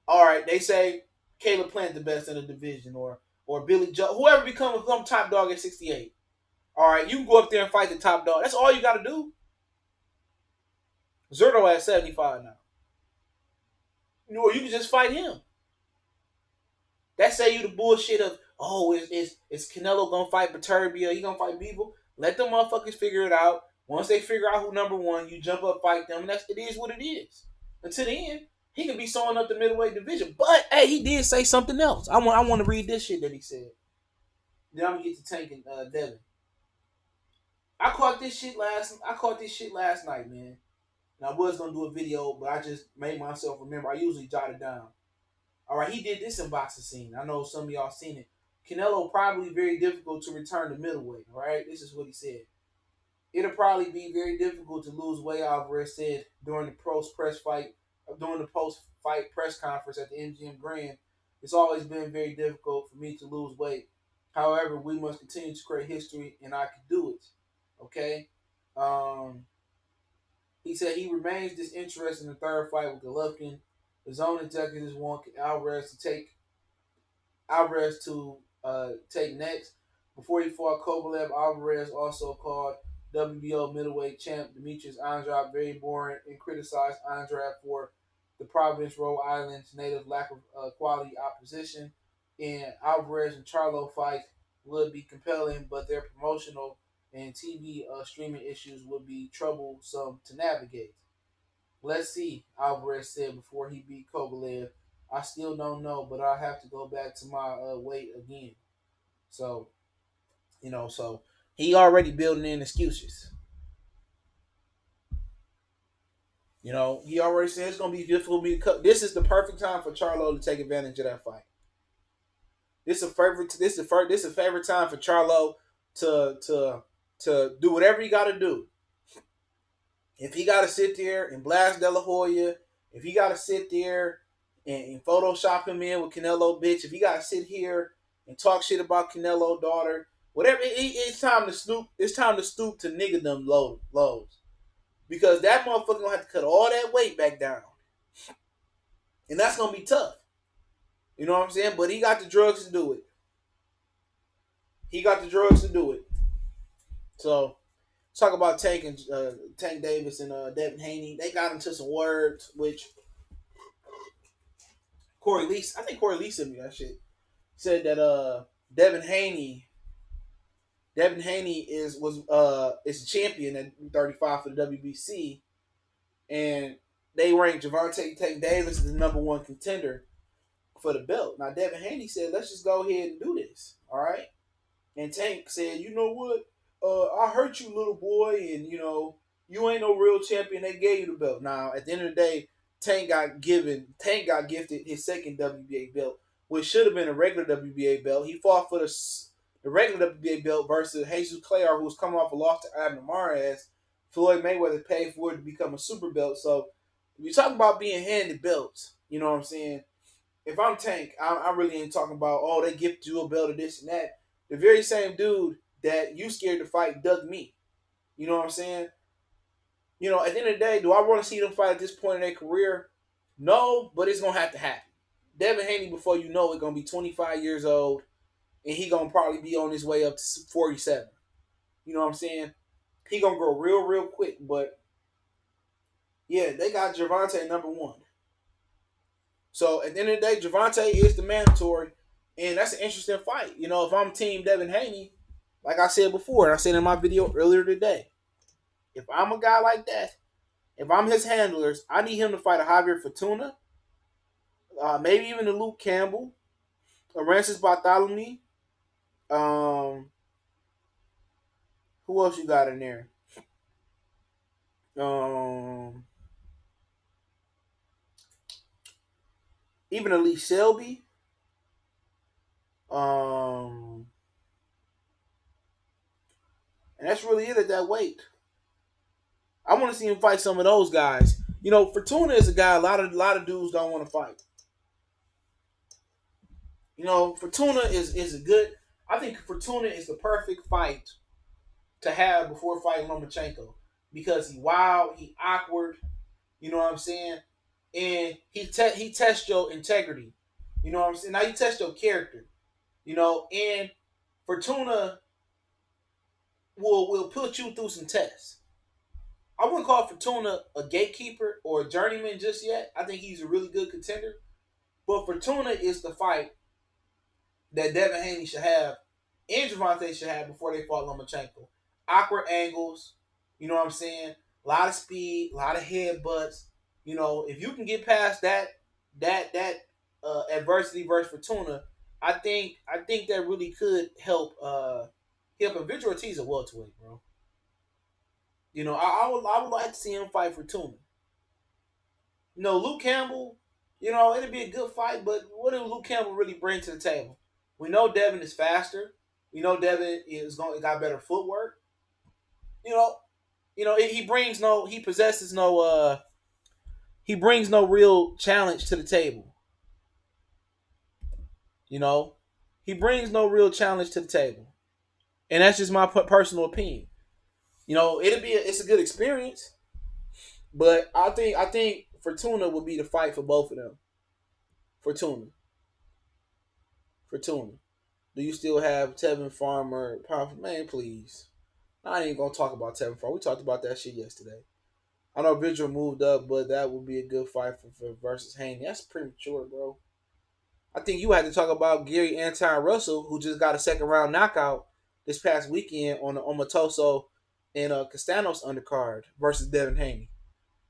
All right, they say Caleb Plant the best in the division, or Billy Joe, whoever become top dog at 68. All right, you can go up there and fight the top dog. That's all you got to do. Zerto at 75 now. Or you can just fight him. That say you the bullshit of, is Canelo gonna fight Baturbia? He gonna fight Beeble? Let them motherfuckers figure it out. Once they figure out who number one, you jump up, fight them, and it is what it is. Until the end, he can be sewing up the middleweight division. But hey, he did say something else. I want to read this shit that he said. Then I'm gonna get to Tank and Devin. I caught this shit last night, man. And I was gonna do a video, but I just made myself remember. I usually jot it down. All right, he did this in boxing scene. I know some of y'all seen it. Canelo probably very difficult to return to middleweight. All right, this is what he said. It'll probably be very difficult to lose weight, Alvarez said during the post-fight press conference at the MGM Grand. It's always been very difficult for me to lose weight. However, we must continue to create history, and I can do it. Okay. He said he remains disinterested in the third fight with Golovkin. The zone executives want Alvarez to take next. Before he fought Kovalev, Alvarez also called WBO middleweight champ Demetrius Andrade very boring and criticized Andrade for the Providence, Rhode Island's native lack of quality opposition. And Alvarez and Charlo fight would be compelling, but their promotional and TV streaming issues would be troublesome to navigate. Let's see, Alvarez said before he beat Kovalev. I still don't know, but I'll have to go back to my weight again. So, so he already building in excuses. He already said it's going to be difficult for me to cut. This is the perfect time for Charlo to take advantage of that fight. This is a favorite time for Charlo to do whatever he got to do. If he got to sit there and blast De La Hoya, if he got to sit there and Photoshop him in with Canelo, bitch, if he got to sit here and talk shit about Canelo daughter, whatever, it's time to stoop. It's time to stoop to nigga them lows, because that motherfucker gonna have to cut all that weight back down, and that's gonna be tough. You know what I'm saying? But he got the drugs to do it. So, let's talk about Tank Davis and Devin Haney. They got into some words, which I think Corey Lee sent me that shit. Said that Devin Haney is a champion at 35 for the WBC, and they ranked Gervonta Tank Davis as the number one contender for the belt. Now Devin Haney said, let's just go ahead and do this. All right. And Tank said, you know what? I hurt you, little boy, and you ain't no real champion. They gave you the belt. Now, at the end of the day, Tank got gifted his second WBA belt, which should have been a regular WBA belt. He fought for the regular WBA belt versus Jesus Clare, who was coming off a loss to Abner Mares. Floyd Mayweather paid for it to become a super belt. So, if you talk about being handed belts, you know what I'm saying? If I'm Tank, I really ain't talking about, oh, they gifted you a belt or this and that. The very same dude that you scared to fight dug me. You know what I'm saying? At the end of the day, do I want to see them fight at this point in their career? No, but it's going to have to happen. Devin Haney, before you know it, going to be 25 years old, and he going to probably be on his way up to 47. You know what I'm saying? He going to grow real, real quick. But, yeah, they got Gervonta number one. So, at the end of the day, Gervonta is the mandatory, and that's an interesting fight. If I'm Team Devin Haney, like I said before, and I said in my video earlier today, if I'm a guy like that, if I'm his handlers, I need him to fight a Javier Fortuna, maybe even a Luke Campbell, a Francis Bartholomew. Who else you got in there? Even a Lee Selby. And that's really it at that weight. I want to see him fight some of those guys. Fortuna is a guy a lot of dudes don't want to fight. Fortuna is a good. I think Fortuna is the perfect fight to have before fighting Lomachenko because he wild, he awkward. You know what I'm saying? And he tests your integrity. You know what I'm saying? Now he tests your character. And Fortuna will put you through some tests. I wouldn't call Fortuna a gatekeeper or a journeyman just yet. I think he's a really good contender. But Fortuna is the fight that Devin Haney should have and Gervonta should have before they fought Lomachenko. Awkward angles, you know what I'm saying? A lot of speed, a lot of headbutts. If you can get past that adversity versus Fortuna, I think that really could help. And Victor Ortiz a welterweight, bro. I would like to see him fight Fortuna. Luke Campbell, it'd be a good fight, but what does Luke Campbell really bring to the table? We know Devin is faster. We know Devin got better footwork. He brings no real challenge to the table. He brings no real challenge to the table, and that's just my personal opinion. It's a good experience, but I think Fortuna would be the fight for both of them. Fortuna. Do you still have Tevin Farmer? Man, please. I ain't gonna talk about Tevin Farmer. We talked about that shit yesterday. I know Vigil moved up, but that would be a good fight for versus Haney. That's premature, bro. I think you had to talk about Gary Anton Russell, who just got a second round knockout this past weekend on the Omatoso and Castanos undercard versus Devin Haney.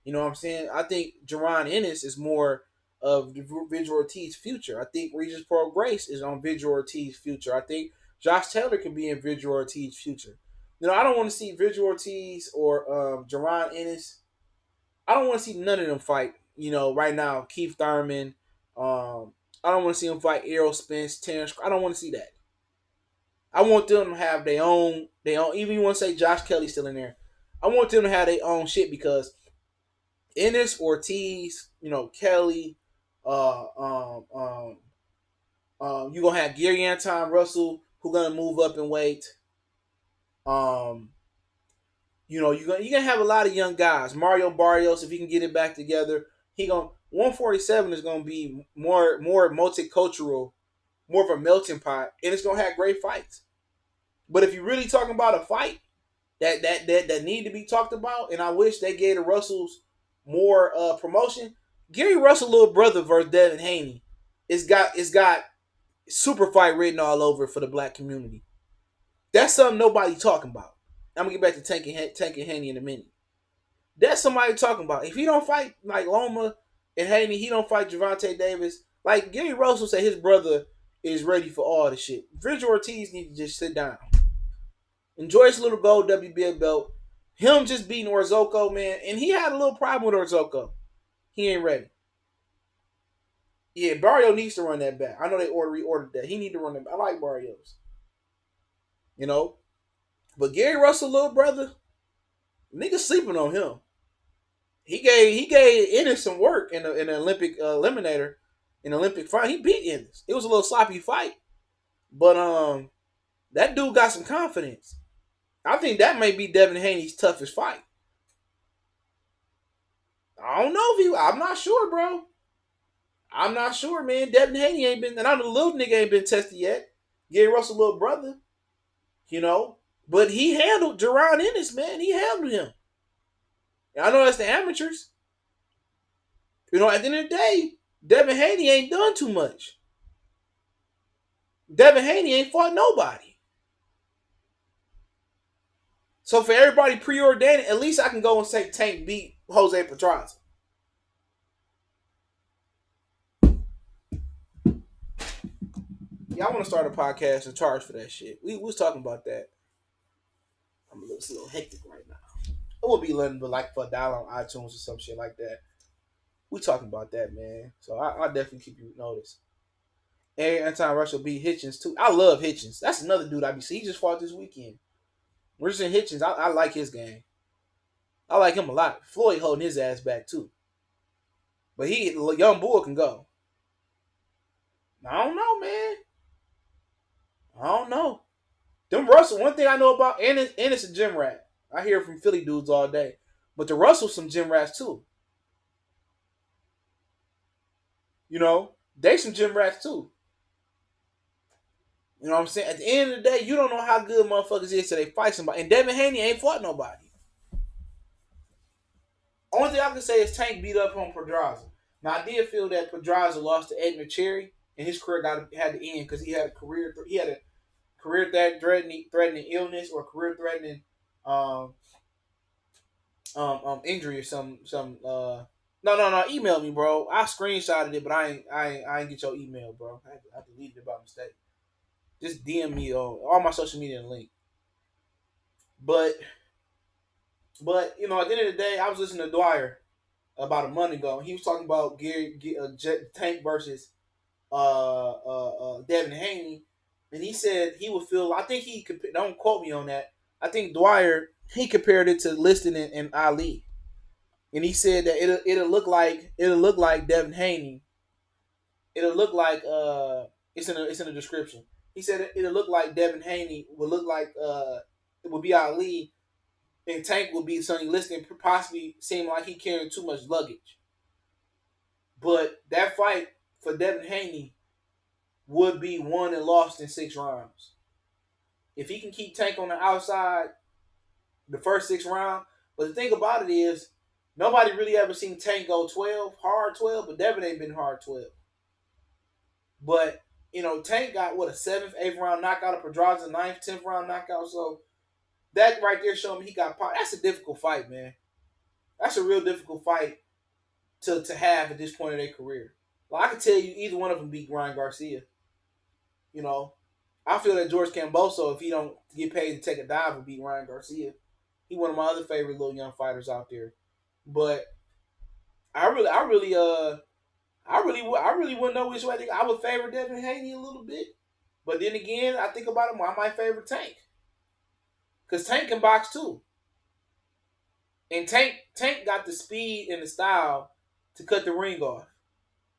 You know what I'm saying? I think Jaron Ennis is more of Vigil Ortiz's future. I think Regis Pro Grace is on Vigil Ortiz's future. I think Josh Taylor can be in Vigil Ortiz's future. I don't want to see Vigil Ortiz or Jaron Ennis. I don't want to see none of them fight. Right now, Keith Thurman. I don't want to see him fight Errol Spence, Terence. I don't want to see that. I want them to have their own. Even you want to say Josh Kelly's still in there. I want them to have their own shit because Ennis, Ortiz, Kelly, you gonna have Gary Anton Russell who gonna move up in weight. You're gonna have a lot of young guys. Mario Barrios, if he can get it back together, 147 is gonna be more multicultural, more of a melting pot, and it's gonna have great fights. But if you're really talking about a fight that need to be talked about, and I wish they gave the Russells more promotion. Gary Russell, little brother versus Devin Haney, it's got super fight written all over for the black community. That's something nobody talking about. I'm gonna get back to Tank and Haney in a minute. That's somebody talking about. If he don't fight like Loma and Haney, he don't fight Gervonta Davis. Like Gary Russell said, his brother is ready for all the shit. Virgil Ortiz needs to just sit down, enjoy his little gold WBA belt. Him just beating Orzoko, man, and he had a little problem with Orzoko. He ain't ready. Yeah, Barrio needs to run that back. I know they reordered that. He need to run that back. I like Barrios, you know. But Gary Russell, little brother, nigga sleeping on him. He gave Ennis some work in the Olympic eliminator, in the Olympic fight. He beat Ennis. It was a little sloppy fight, but that dude got some confidence. I think that may be Devin Haney's toughest fight. I don't know if he. I'm not sure, bro. I'm not sure, man. Devin Haney ain't been, and I know the little nigga ain't been tested yet. Gary Russell, little brother, you know. But he handled Jerron Ennis, man. He handled him. And I know that's the amateurs. You know, at the end of the day, Devin Haney ain't done too much. Devin Haney ain't fought nobody. So for everybody preordained, at least I can go and say Tank beat Jose Pedraza. Yeah, I want to start a podcast and charge for that shit. We was talking about that. I'm a little hectic right now. It would be nothing but like for a dollar on iTunes or some shit like that. We talking about that, man. So I'll definitely keep you notice. And Anton Russell beat Hitchens too. I love Hitchens. That's another dude I be seeing. He just fought this weekend. Richardson Hitchens, I like his game. I like him a lot. Floyd holding his ass back too. But young bull can go. I don't know, man. I don't know. Them Russell, one thing I know about Ennis a gym rat. I hear from Philly dudes all day. But the Russell some gym rats too. You know, they some gym rats too. You know what I'm saying? At the end of the day, you don't know how good motherfuckers is till they fight somebody. And Devin Haney ain't fought nobody. Only thing I can say is Tank beat up on Pedraza. Now I did feel that Pedraza lost to Edgar Cherry, and his career had to end because he had a career threatening illness or career threatening injury or some no, email me, bro. I screenshotted it, but I ain't get your email, bro. I deleted it by mistake. Just DM me on all my social media and link. But you know, at the end of the day, I was listening to Dwyer about a month ago. He was talking about Tank versus Devin Haney, and he said he would feel. I think he could. Don't quote me on that. I think Dwyer he compared it to Liston and Ali, and he said that it'll look like Devin Haney. It'll look like it's in the description. He said it'll look like Devin Haney will look like it would be Ali, and Tank would be Sonny Liston, possibly seem like he carrying too much luggage. But that fight for Devin Haney would be won and lost in 6 rounds. If he can keep Tank on the outside the first 6 rounds, but the thing about it is nobody really ever seen Tank go 12, hard 12, but Devin ain't been hard 12. But, you know, Tank got, what, a 7th, 8th round knockout, a Pedraza 9th, 10th round knockout. So that right there showing me he got power. That's a difficult fight, man. That's a real difficult fight to have at this point in their career. Well, I can tell you either one of them beat Ryan Garcia. You know, I feel that George Camboso, if he don't get paid to take a dive, will beat Ryan Garcia. He one of my other favorite little young fighters out there. But I really wouldn't know which way to go. I would favor Devin Haney a little bit. But then again, I think about it more. I might favor Tank. Because Tank can box too. And Tank got the speed and the style to cut the ring off.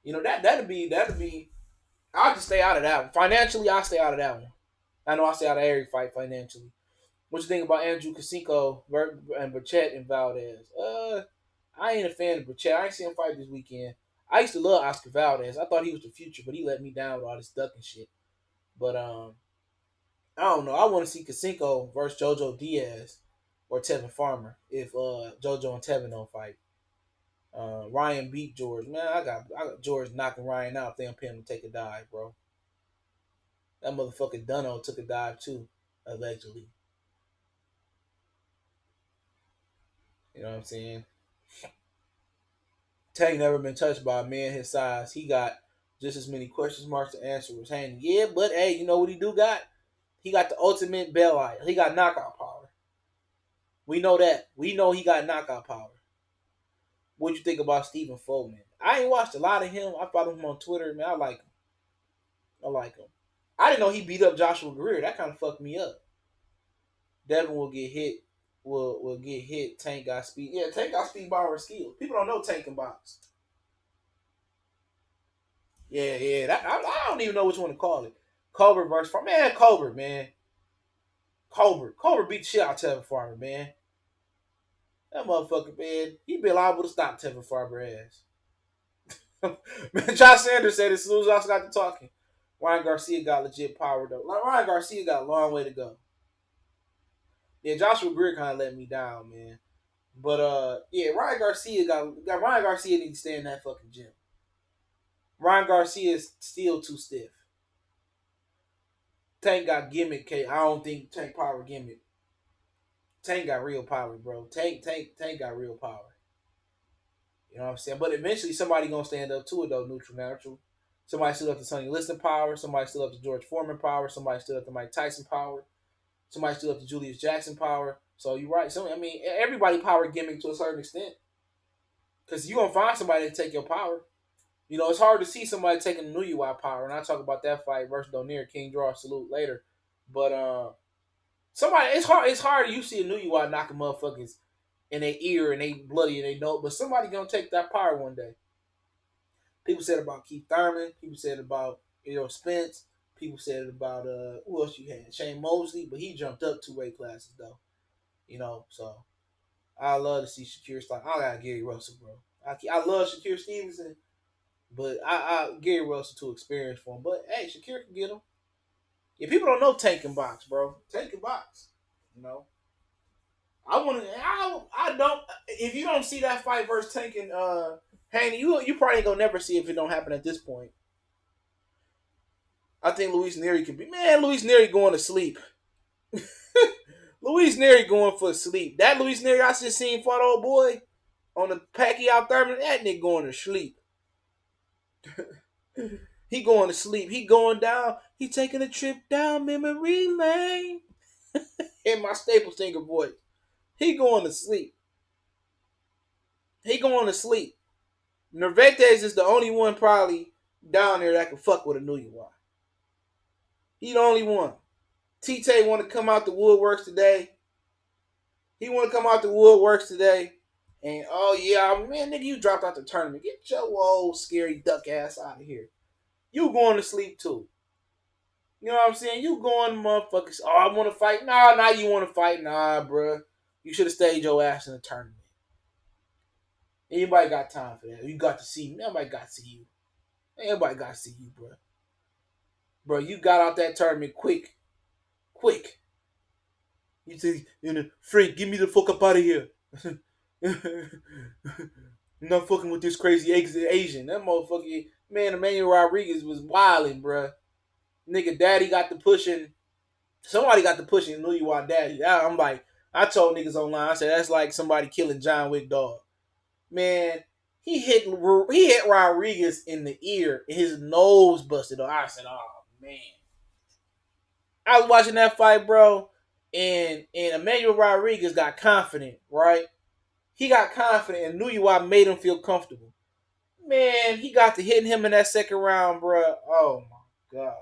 You know, that'd be I'll just stay out of that one. Financially, I'll stay out of that one. I know I'll stay out of every fight financially. What you think about Andrew Casinco and Burchett and Valdez? I ain't a fan of Burchett. I ain't seen him fight this weekend. I used to love Oscar Valdez. I thought he was the future, but he let me down with all this ducking shit. But I don't know. I want to see Casinco versus JoJo Diaz or Tevin Farmer if JoJo and Tevin don't fight. Ryan beat George. Man, I got George knocking Ryan out if they don't pay him to take a dive, bro. That motherfucker Dunno took a dive too, allegedly. You know what I'm saying? Tank never been touched by a man his size. He got just as many question marks to answer as Haney. Yeah, but hey, you know what he do got? He got the ultimate bell eye. He got knockout power. We know that. We know he got knockout power. What you think about Stephen Foreman? I ain't watched a lot of him. I follow him on Twitter. Man, I like him. I like him. I didn't know he beat up Joshua Greer. That kind of fucked me up. Devin will get hit. Will get hit. Tank got speed. Yeah, Tank got speed, power, and skill. People don't know Tank can box. Yeah. I don't even know which one to call it. Colbert versus man. Colbert, man. Colbert beat the shit out of Tevin Farmer, man. That motherfucker, man. He be liable to stop Tevin Farmer ass. Man, Josh Sanders said as soon as I got to talking, Ryan Garcia got legit power though. Like, Ryan Garcia got a long way to go. Yeah, Joshua Greer kind of let me down, man. But yeah, Ryan Garcia need to stay in that fucking gym. Ryan Garcia is still too stiff. Tank got gimmick. I don't think Tank power gimmick. Tank got real power, bro. Tank got real power. You know what I'm saying? But eventually somebody gonna stand up to it though, neutral natural. Somebody stood up to Sonny Liston power. Somebody stood up to George Foreman power. Somebody stood up to Mike Tyson power. Somebody stood up to Julius Jackson power. So you're right. So I mean, everybody power gimmick to a certain extent. Because you're gonna find somebody to take your power. You know, it's hard to see somebody taking the New UI power. And I talk about that fight versus Donaire King Draw salute later. But somebody, it's hard you see a New UI knocking motherfuckers in their ear and they bloody and they know, but somebody gonna take that power one day. People said about Keith Thurman. People said about Spence. People said about who else you had? Shane Mosley, but he jumped up 2 weight classes though. You know, so I love to see Shakir Stevenson. I got Gary Russell, bro. I love Shakir Stevenson, but I Gary Russell too experienced for him. But hey, Shakir can get him. Yeah, people don't know Tank and box, bro. Tank and box. You know. I don't. If you don't see that fight versus Tank and Haney, you probably ain't gonna never see if it don't happen at this point. I think Luis Nery can be. Man, Luis Nery going to sleep. Luis Nery going for sleep. That Luis Nery I just seen for the old boy on the Pacquiao Thurman. That nigga going to sleep. He going to sleep. He going down. He taking a trip down memory lane. In my Staples singer voice. He going to sleep. He going to sleep. Nervates is the only one probably down there that can fuck with a New York. He the only one. T-Tay want to come out the woodworks today. He want to come out the woodworks today. And, oh, yeah, man, nigga, you dropped out the tournament. Get your old scary duck ass out of here. You going to sleep, too. You know what I'm saying? You going, motherfuckers. Oh, I want to fight. Nah, you want to fight. Nah, bruh. You should have stayed your ass in the tournament. Anybody got time for that? You got to see me. Nobody got to see you. Everybody got to see you, bro. Bro, you got out that tournament quick. You say, Frank, get me the fuck up out of here. I'm not fucking with this crazy Asian. That motherfucker, man, Emmanuel Rodriguez was wilding, bro. Nigga, daddy got the pushing. Somebody got the pushing New York daddy. I'm like, I told niggas online, I said, that's like somebody killing John Wick dog. Man, he hit Rodriguez in the ear and his nose busted off. I said, oh, man. I was watching that fight, bro, and Emmanuel Rodriguez got confident, right? He got confident and knew you I made him feel comfortable. Man, he got to hitting him in that second round, bro. Oh, my God.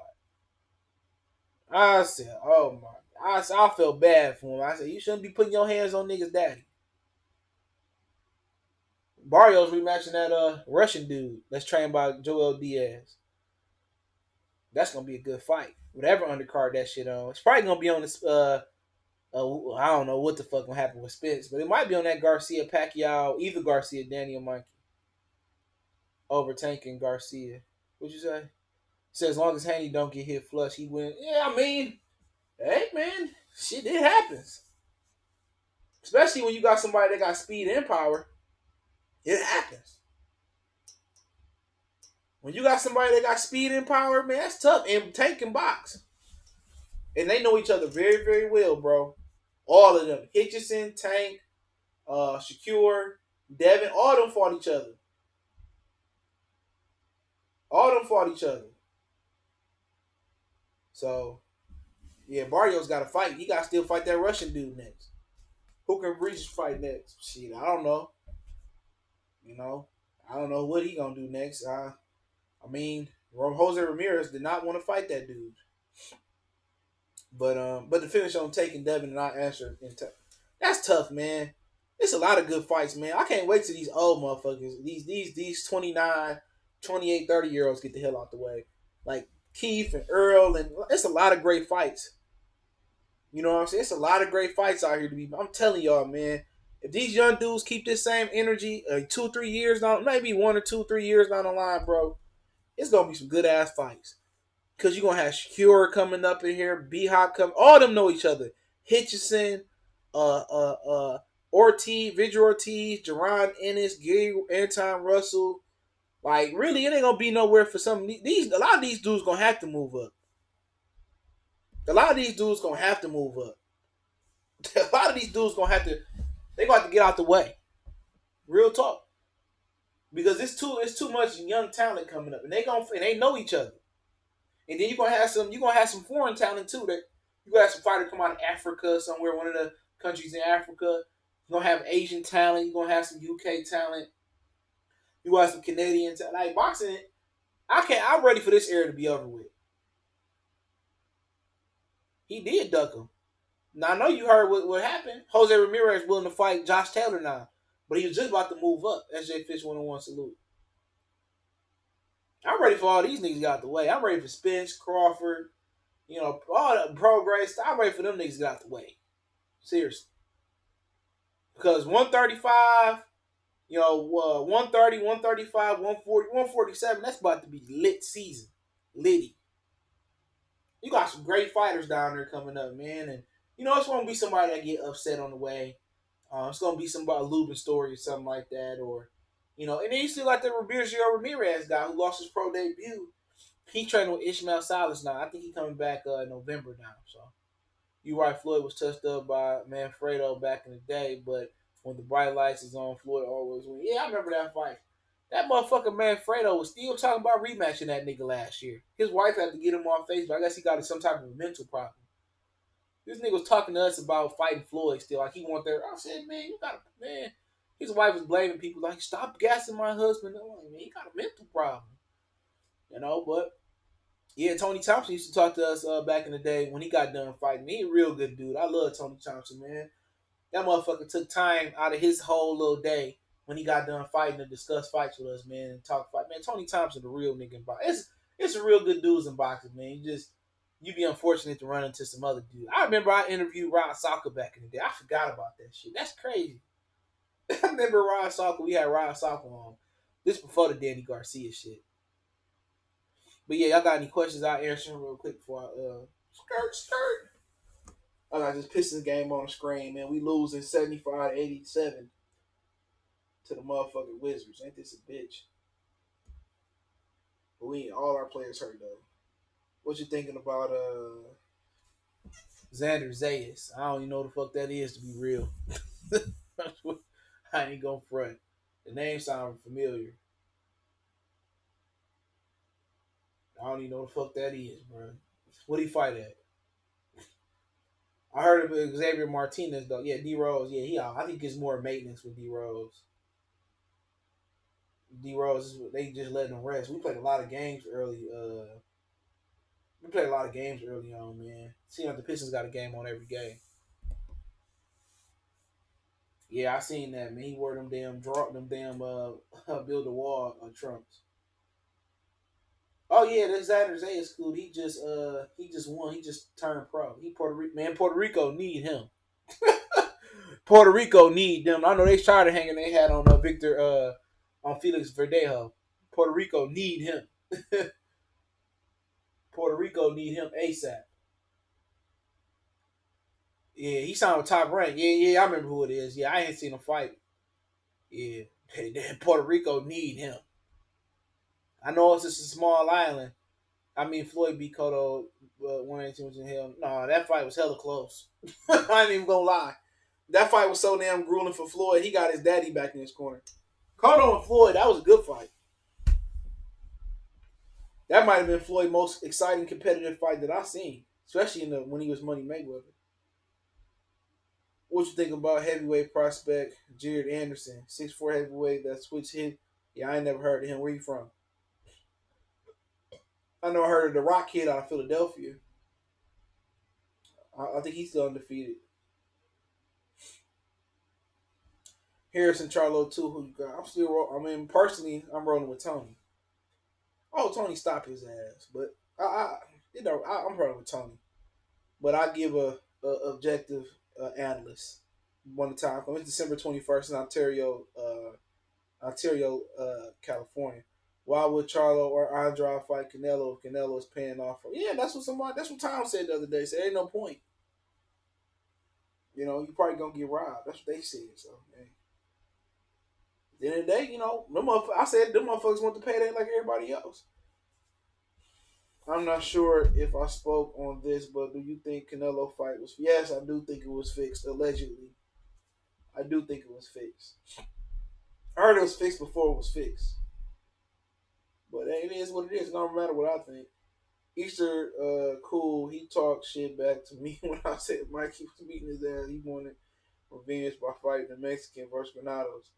I said, oh, my. I felt bad for him. I said, you shouldn't be putting your hands on niggas' daddy. Barrios rematching that Russian dude that's trained by Joel Diaz. That's going to be a good fight. Whatever undercard that shit on. It's probably going to be on this, I don't know what the fuck going to happen with Spence, but it might be on that Garcia Pacquiao, either Garcia, Daniel Mikey. Over Tank and Garcia. What'd you say? Says as long as Haney don't get hit flush, he win. Yeah, I mean, hey, man, shit, it happens. Especially when you got somebody that got speed and power. It happens. When you got somebody that got speed and power, man, that's tough. And Tank can box. And they know each other very, very well, bro. All of them. Hitchison, Tank, Shakur, Devin, all them fought each other. All them fought each other. So yeah, Barrio's got to fight. He got to still fight that Russian dude next. Who can Breach fight next? Shit, I don't know. You know, I don't know what he gonna do next. I mean, Jose Ramirez did not want to fight that dude, but the finish on taking Devin and not answer that's tough, man. It's a lot of good fights, man. I can't wait till these old motherfuckers, these 29, 28, 30 year olds get the hell out the way. Like Keith and Earl, and it's a lot of great fights. You know what I'm saying? It's a lot of great fights out here to be. I'm telling y'all, man. If these young dudes keep this same energy, 2-3 years down, maybe 1 or 2-3 years down the line, bro, it's gonna be some good ass fights. Cause you're gonna have Shakur coming up in here, B Hop coming, all of them know each other. Hitchison, uh, uh, uh, Ortiz, Vigil Ortiz, Jerron Ennis, Gary Anton Russell. Like, really, it ain't gonna be nowhere for some these. A lot of these dudes gonna have to move up. A lot of these dudes gonna have to move up. A lot of these dudes gonna have to. They gonna have to get out the way. Real talk. Because it's too much young talent coming up, and they know each other. And then you're gonna have some foreign talent too. That you gonna have some fighters come out of Africa somewhere, one of the countries in Africa. You're gonna have Asian talent. You're gonna have some UK talent. You gonna have some Canadian talent. Like boxing, I'm ready for this era to be over with. He did duck him. Now I know you heard what happened. Jose Ramirez willing to fight Josh Taylor now, but he was just about to move up. SJ Fish 101 salute. I'm ready for all these niggas to get out the way. I'm ready for Spence, Crawford, all the progress. I'm ready for them niggas to get out the way. Seriously. Because 135, 130, 135, 140, 147, that's about to be lit season. Litty. You got some great fighters down there coming up, man. And, it's going to be somebody that get upset on the way. It's going to be somebody, a Lubin story or something like that. Or, and then you still got the Sergio Ramirez guy who lost his pro debut. He training with Ishmael Salas now. I think he's coming back in November now. So, you're right, Floyd was touched up by Manfredo back in the day, but when the bright lights is on, Floyd always wins. Yeah, I remember that fight. That motherfucker Manfredo was still talking about rematching that nigga last year. His wife had to get him off Facebook. I guess he got some type of a mental problem. This nigga was talking to us about fighting Floyd still. Like, he went there. I said, man, man. His wife was blaming people. Like, stop gassing my husband. I'm like, man, he got a mental problem. But yeah, Tony Thompson used to talk to us back in the day when he got done fighting. He a real good dude. I love Tony Thompson, man. That motherfucker took time out of his whole little day when he got done fighting to discuss fights with us, man, and talk fight. Man, Tony Thompson, the real nigga in boxing. It's a real good dudes in boxing, man. You be unfortunate to run into some other dude. I remember I interviewed Rod Saka back in the day. I forgot about that shit. That's crazy. I remember Rod Saka. We had Rod Saka on. This before the Danny Garcia shit. But yeah, y'all got any questions? I'll answer them real quick before I skirt. I got this Pistons game on the screen, man. We losing 75-87 to the motherfucking Wizards. Ain't this a bitch? But we ain't all our players hurt though. What you thinking about Xander Zayas? I don't even know what the fuck that is, to be real. I ain't gonna front. The name sounds familiar. I don't even know what the fuck that is, bro. What he fight at? I heard of Xavier Martinez though. Yeah, D Rose. Yeah, I think it's more maintenance with D Rose. D Rose, they just letting him rest. We played a lot of games early. We played a lot of games early on, man. Seeing like the Pistons got a game on every game. Yeah, I seen that, man. He wore them damn build a wall trunks. Oh yeah, that's Xander Zayas cool. He just won. He just turned pro. He Puerto Rico, man. Puerto Rico need him. Puerto Rico need them. I know they started hanging their hat on Victor on Felix Verdejo. Puerto Rico need him. Puerto Rico need him ASAP. Yeah, he signed with Top Rank. Yeah, I remember who it is. Yeah, I ain't seen him fight. Yeah, Puerto Rico need him. I know it's just a small island. I mean, Floyd beat Cotto 118 was in hell. No, that fight was hella close. I ain't even gonna lie. That fight was so damn grueling for Floyd. He got his daddy back in his corner. Cotto and Floyd, that was a good fight. That might have been Floyd's most exciting competitive fight that I've seen, especially when he was Money Mayweather. What you think about heavyweight prospect Jared Anderson, 6'4" heavyweight that switch hit? Yeah, I ain't never heard of him. Where you from? I know I heard of the Rock Kid out of Philadelphia. I think he's still undefeated. Harrison Charlo too. Who you got? I'm still. I mean, personally, I'm rolling with Tony. Oh, Tony, stop his ass. But I'm rolling with Tony. But I give a objective analyst one time. It's December 21st in Ontario, California. Why would Charlo or Andrade fight Canelo if Canelo is paying off for? Yeah, that's what Tom said the other day. Said ain't no point. You probably gonna get robbed. That's what they said. So, hey. At the end of the day, I said them motherfuckers want to pay that like everybody else. I'm not sure if I spoke on this, but do you think Canelo fight was? Yes, I do think it was fixed. Allegedly, I do think it was fixed. I heard it was fixed before it was fixed, but it is what it is. It don't matter what I think. Easter, cool. He talked shit back to me when I said Mikey was beating his ass. He wanted revenge by fighting the Mexican versus Granados.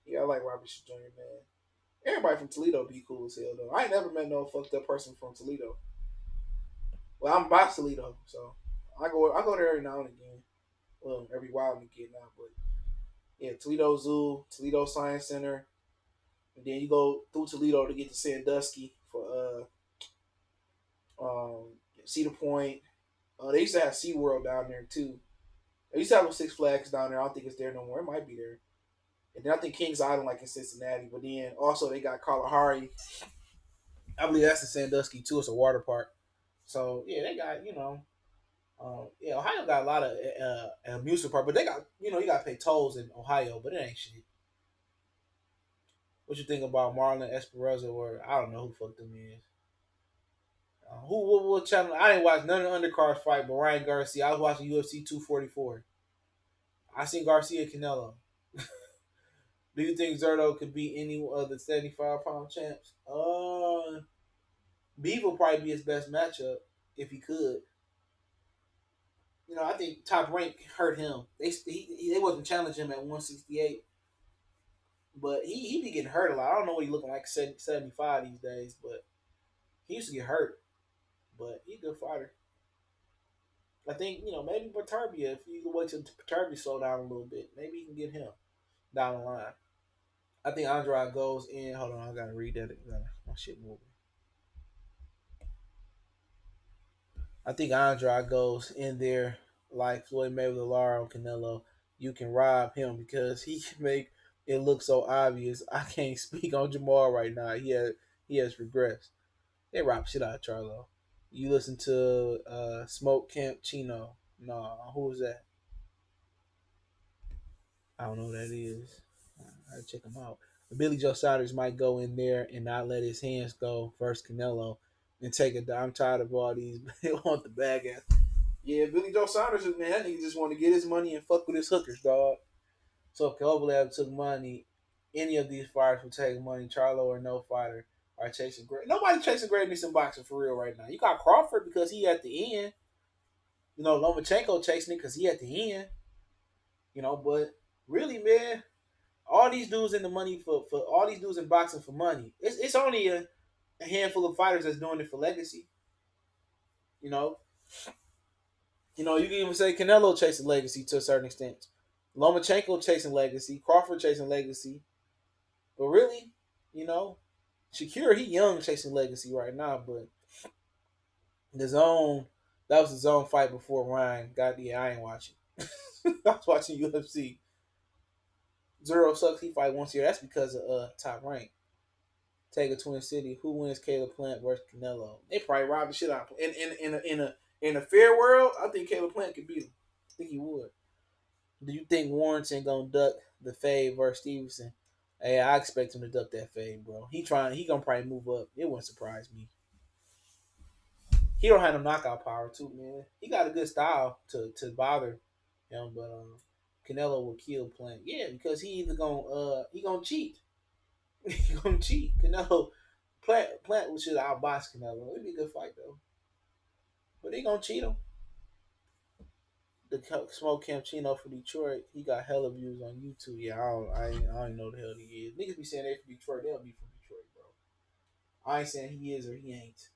Yeah, I like Robert Jr. Man. Everybody from Toledo be cool as hell though. I ain't never met no fucked up person from Toledo. Well, I'm by Toledo, so I go there every now and again. Well, every while and again now, but yeah, Toledo Zoo, Toledo Science Center, and then you go through Toledo to get to Sandusky for Cedar Point. They used to have SeaWorld down there too. They used to have a Six Flags down there. I don't think it's there no more. It might be there. And then I think Kings Island, like in Cincinnati. But then also they got Kalahari. I believe that's in Sandusky too. It's a water park. So yeah, they got yeah, Ohio got a lot of amusement park, but they got you got to pay tolls in Ohio, but it ain't shit. What you think about Marlon Esperanza or I don't know who fucked them is? What channel? I didn't watch none of the undercards fight, but Ryan Garcia. I was watching UFC 244. I seen Garcia and Canelo. Do you think Zerto could beat any of the 75-pound champs? Beef will probably be his best matchup if he could. I think Top Rank hurt him. They wasn't challenging him at 168, but he be getting hurt a lot. I don't know what he looking like 75 these days, but he used to get hurt. But he's a good fighter. I think maybe Paterbia. If you can wait till Paterbia slow down a little bit, maybe you can get him down the line. I think Andrade goes in. Hold on, I gotta read that. My shit moving. I think Andrade goes in there like Floyd Mayweather, Lara, Canelo. You can rob him because he can make it look so obvious. I can't speak on Jamal right now. He has regressed. They rob shit out of Charlo. You listen to Smoke Camp Chino. No, who was that? I don't know who that is. I gotta check him out. Billy Joe Saunders might go in there and not let his hands go versus Canelo and take it. I'm tired of all these. They want the bag ass. Yeah, Billy Joe Saunders, man, that nigga just want to get his money and fuck with his hookers, dog. So if Kovalev took money, any of these fighters would take money. Charlo or no fighter are chasing great. Nobody chasing greatness in boxing for real right now. You got Crawford because he at the end. Lomachenko chasing it because he at the end. But really, man, all these dudes in the money for all these dudes in boxing for money. It's only a handful of fighters that's doing it for legacy. You know, you can even say Canelo chasing legacy to a certain extent. Lomachenko chasing legacy, Crawford chasing legacy. But really, Shakir, he young chasing legacy right now, but the zone, that was the zone fight before Ryan got the I ain't watching. I was watching UFC. Zero sucks, he fight once a year. That's because of Top Rank. Take a Twin City. Who wins Caleb Plant versus Canelo? They probably rob the shit out of him. In a fair world, I think Caleb Plant could beat him. I think he would. Do you think Warrington gonna duck the fade versus Stevenson? Hey, I expect him to duck that fade, bro. He gonna probably move up. It wouldn't surprise me. He don't have no knockout power too, man. He got a good style to bother him, but Canelo will kill Plant. Yeah, because he gonna cheat. He gonna cheat. Canelo Plant should outbox Canelo. It'd be a good fight though. But he gonna cheat him. The Smoke Campchino from Detroit, he got hella views on YouTube. Yeah, I don't know the hell he is. Niggas be saying they from Detroit, they'll be from Detroit, bro. I ain't saying he is or he ain't.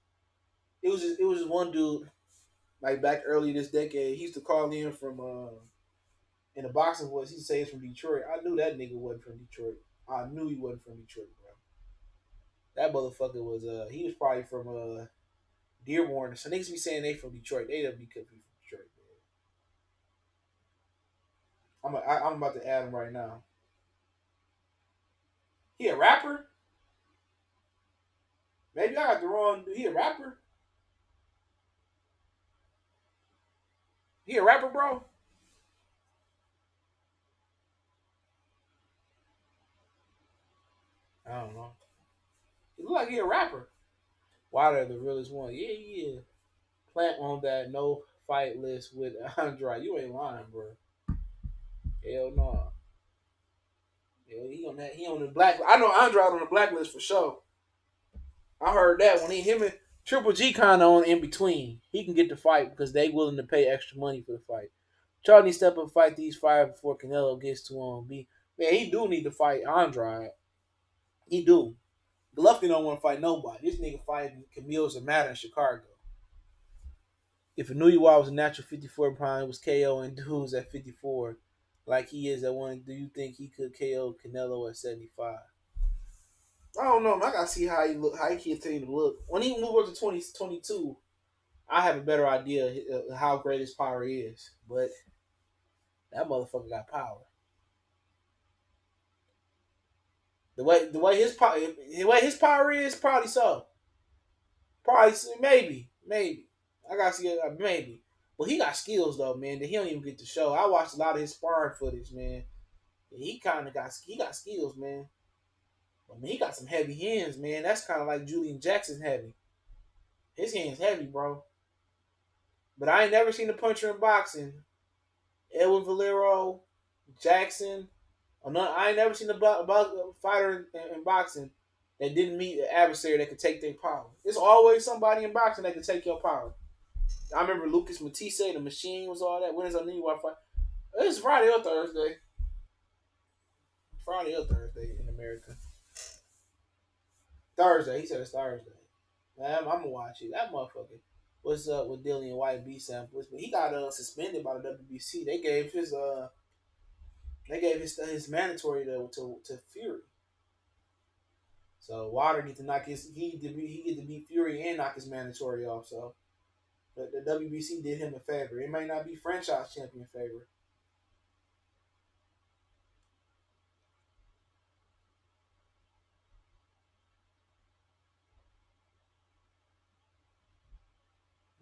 It was just one dude like back early this decade. He used to call in from in the boxing voice. He'd say he's from Detroit. I knew that nigga wasn't from Detroit. I knew he wasn't from Detroit, bro. That motherfucker was he was probably from Dearborn. So niggas be saying they from Detroit. They don't be could be from Detroit, man. I'm about to add him right now. He a rapper? Maybe I got the wrong. He a rapper? He a rapper, bro? I don't know. He look like he a rapper. Wilder the realest one. Yeah, yeah. Plant on that no fight list with Andre. You ain't lying, bro. Hell no. Yeah, he on the black. I know Andre on the blacklist for sure. I heard that when him and Triple G kind of on in between. He can get the fight because they willing to pay extra money for the fight. Charlie step up and fight these five before Canelo gets to B. Man, he do need to fight Andrade. He do. Golovkin don't want to fight nobody. This nigga fighting Camille Zamata in Chicago. If Inuiwa was a natural 54 pound, it was KO and dudes at 54, like he is at one. Do you think he could KO Canelo at 75? I don't know. I gotta see how he look. How he continue to look when he move up to 2022. I have a better idea how great his power is, but that motherfucker got power. The way his power is, probably so. Probably maybe. I gotta see maybe. But he got skills though, man. That he don't even get to show. I watched a lot of his sparring footage, man. And he got skills, man. But man, he got some heavy hands, man. That's kind of like Julian Jackson heavy. His hands heavy, bro. But I ain't never seen a puncher in boxing. Edwin Valero, Jackson. I ain't never seen a fighter in boxing that didn't meet an adversary that could take their power. There's always somebody in boxing that can take your power. I remember Lucas Matisse, the machine was all that. When is a new Wi-Fi? It's Friday or Thursday. Friday or Thursday in America. Thursday. He said it's Thursday. Man, I'm gonna watch it. That motherfucker. What's up with Dillian White B samples? But he got suspended by the WBC. They gave his mandatory to Fury. So Wilder need to knock he get to beat Fury and knock his mandatory off. So the WBC did him a favor. It may not be franchise champion favor.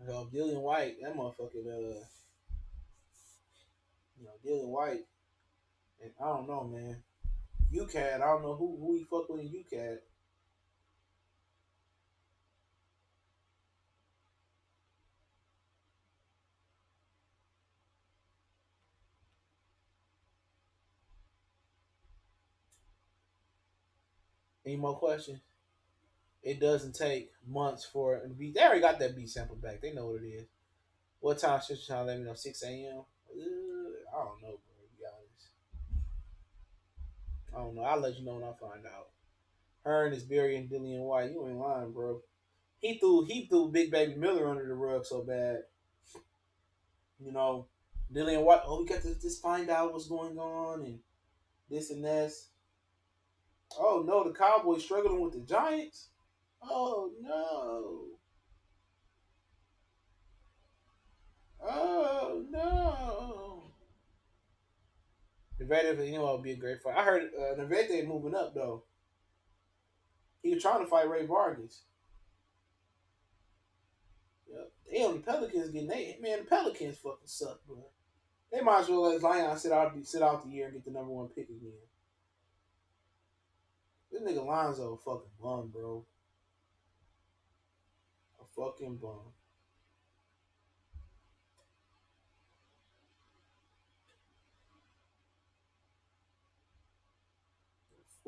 So Dillian White, that motherfucker, Dillian White, and I don't know, man. UCAD, I don't know who he fuck with in UCAD. Any more questions? It doesn't take months for it to be. They already got that beat sample back. They know what it is. What time should you let me know? 6 a.m. I don't know, bro. To be honest, I don't know. I'll let you know when I find out. Hearn is burying Dillian White. You ain't lying, bro. He threw Big Baby Miller under the rug so bad. You know, Dillian White. Oh, we got to just find out what's going on and this and that. Oh no, the Cowboys struggling with the Giants. Oh no. Oh no. Nevada, would be a great fight. I heard Nevada moving up though. He was trying to fight Ray Vargas. Yep. Damn, the Pelicans getting man. The Pelicans fucking suck, bro. They might as well let Zion sit out the year and get the number one pick again. This nigga Lonzo a fucking bum, bro. A fucking bum.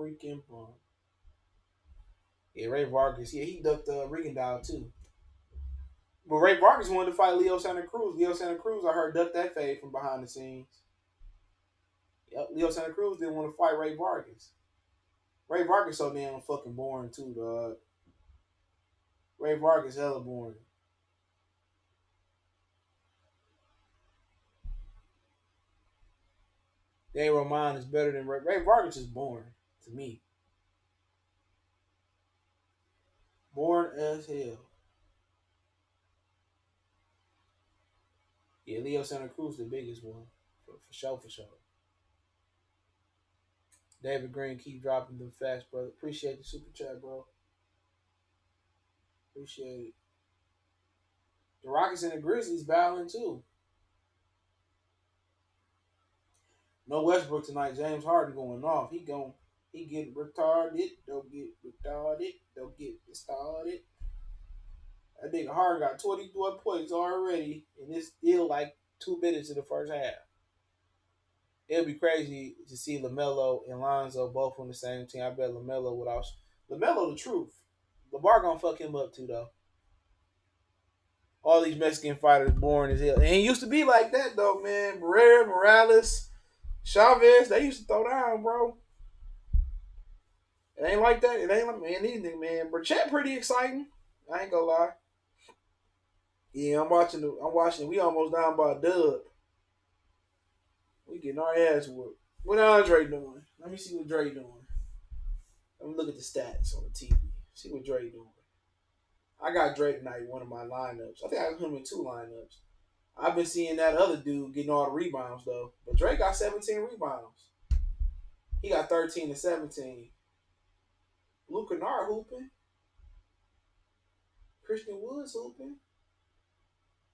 freaking bum. Yeah, Ray Vargas. Yeah, he ducked Rigondeaux too. But Ray Vargas wanted to fight Leo Santa Cruz. Leo Santa Cruz, I heard, ducked that fade from behind the scenes. Yep, Leo Santa Cruz didn't want to fight Ray Vargas. Ray Vargas so damn fucking boring too, dog. Ray Vargas hella boring. Dave Roman is better than Ray Vargas is boring to me. Boring as hell. Yeah, Leo Santa Cruz the biggest one. For sure, for sure. David Green, keep dropping them fast, brother. Appreciate the super chat, bro. Appreciate it. The Rockets and the Grizzlies battling too. No Westbrook tonight. James Harden going off. He get retarded. Don't get retarded. Don't get started. That nigga Harden got 21 points already, and it's still like 2 minutes in the first half. It'll be crazy to see LaMelo and Lonzo both on the same team. I bet LaMelo without LaMelo the truth. LeBar gonna fuck him up too though. All these Mexican fighters boring as hell. And it used to be like that though, man. Barrera, Morales, Chavez, they used to throw down, bro. It ain't like that. It ain't like, man, these niggas, man. Burchett pretty exciting. I ain't gonna lie. Yeah, I'm watching. We almost down by a dub. We getting our ass whooped. What Andre doing? Let me see what Dre doing. Let me look at the stats on the TV. See what Dre doing. I got Dre tonight in one of my lineups. I think I got him in 2 lineups. I've been seeing that other dude getting all the rebounds though. But Dre got 17 rebounds. He got 13 and 17. Luke Kennard hooping. Christian Woods hooping.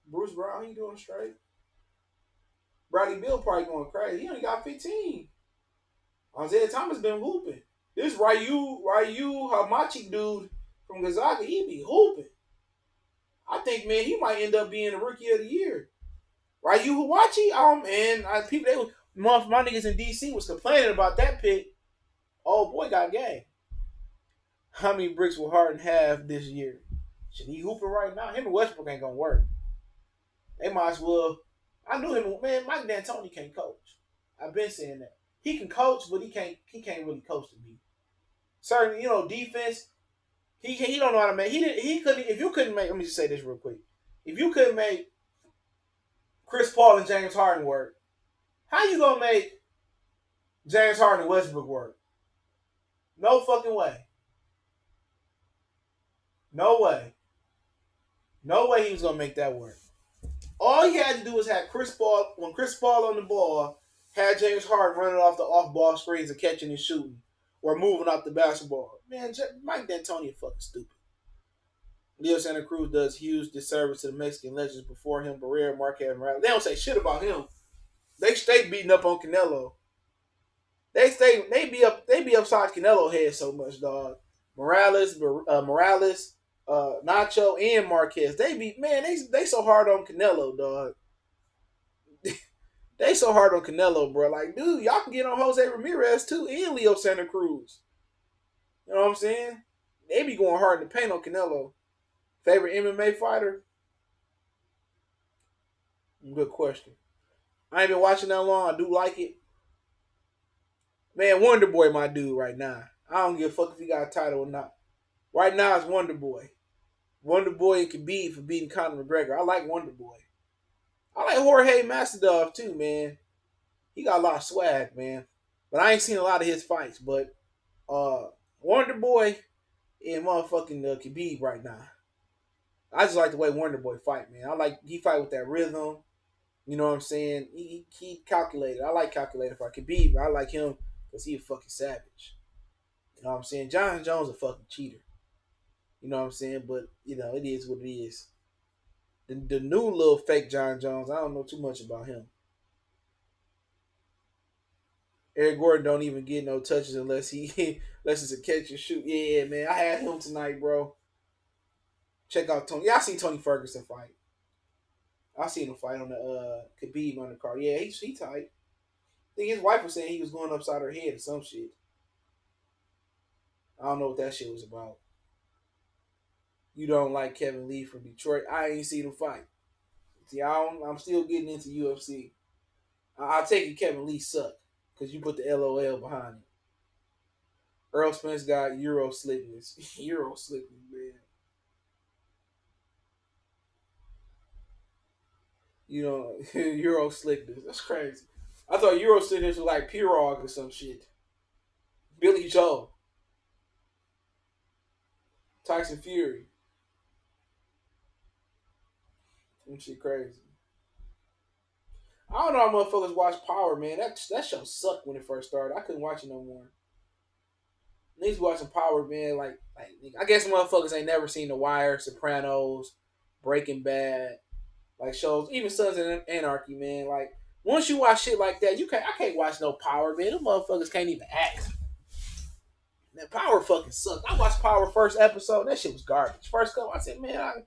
Bruce Brown, he doing straight. Bradley Beal probably going crazy. He only got 15. Isaiah Thomas been hooping. This Ryu Hamachi dude from Gonzaga, he be hooping. I think, man, he might end up being the rookie of the year. Ryu Hawachi, my niggas in DC was complaining about that pick. Oh boy, got game. How many bricks will Harden have this year? Should he hooping right now? Him and Westbrook ain't gonna work. They might as well. I knew him, man. Mike D'Antoni can't coach. I've been saying that. He can coach, but he can't really coach the beat. Certain, defense. He don't know how to make. He couldn't. If you couldn't make, let me just say this real quick. If you couldn't make Chris Paul and James Harden work, how you gonna make James Harden and Westbrook work? No fucking way. No way. No way he was gonna make that work. All he had to do was have Chris Paul, when Chris Paul on the ball, had James Harden running off the off-ball screens and catching and shooting, or moving off the basketball. Man, Mike D'Antoni is fucking stupid. Leo Santa Cruz does huge disservice to the Mexican legends before him, Barrera, Marquez Morales. They don't say shit about him. They stay beating up on Canelo. They be upside Canelo head so much, dog. Morales, Nacho, and Marquez. They so hard on Canelo, dog. They so hard on Canelo, bro. Like, dude, y'all can get on Jose Ramirez too and Leo Santa Cruz. You know what I'm saying? They be going hard in the paint on Canelo. Favorite MMA fighter? Good question. I ain't been watching that long. I do like it. Man, Wonder Boy, my dude, right now. I don't give a fuck if he got a title or not. Right now, it's Wonder Boy. Wonder Boy and Khabib for beating Conor McGregor. I like Wonder Boy. I like Jorge Masvidal too, man. He got a lot of swag, man. But I ain't seen a lot of his fights. But Wonder Boy and motherfucking Khabib right now. I just like the way Wonder Boy fight, man. He fight with that rhythm. You know what I'm saying? He calculated. I like calculated fight. Khabib, I like him because he a fucking savage. You know what I'm saying? John Jones a fucking cheater. You know what I'm saying? But, it is what it is. The new little fake John Jones, I don't know too much about him. Eric Gordon don't even get no touches unless it's a catch and shoot. Yeah, man. I had him tonight, bro. Check out Tony. Yeah, I seen Tony Ferguson fight. I seen him fight on the Khabib undercard. Yeah, he tight. I think his wife was saying he was going upside her head or some shit. I don't know what that shit was about. You don't like Kevin Lee from Detroit. I ain't seen him fight. See, I'm still getting into UFC. I'll take it Kevin Lee suck because you put the LOL behind it. Earl Spence got Euro slickness. Euro slickness, man. You know, Euro slickness. That's crazy. I thought Euro slickness was like Pirog or some shit. Billy Joe. Tyson Fury. That shit crazy. I don't know how motherfuckers watch Power, man. That show sucked when it first started. I couldn't watch it no more. Niggas watching Power, man. Like I guess motherfuckers ain't never seen The Wire, Sopranos, Breaking Bad, like shows, even Sons of Anarchy, man. Like once you watch shit like that, I can't watch no Power, man. Them motherfuckers can't even act. Man, Power fucking sucked. I watched Power first episode. That shit was garbage. First couple, I said, man,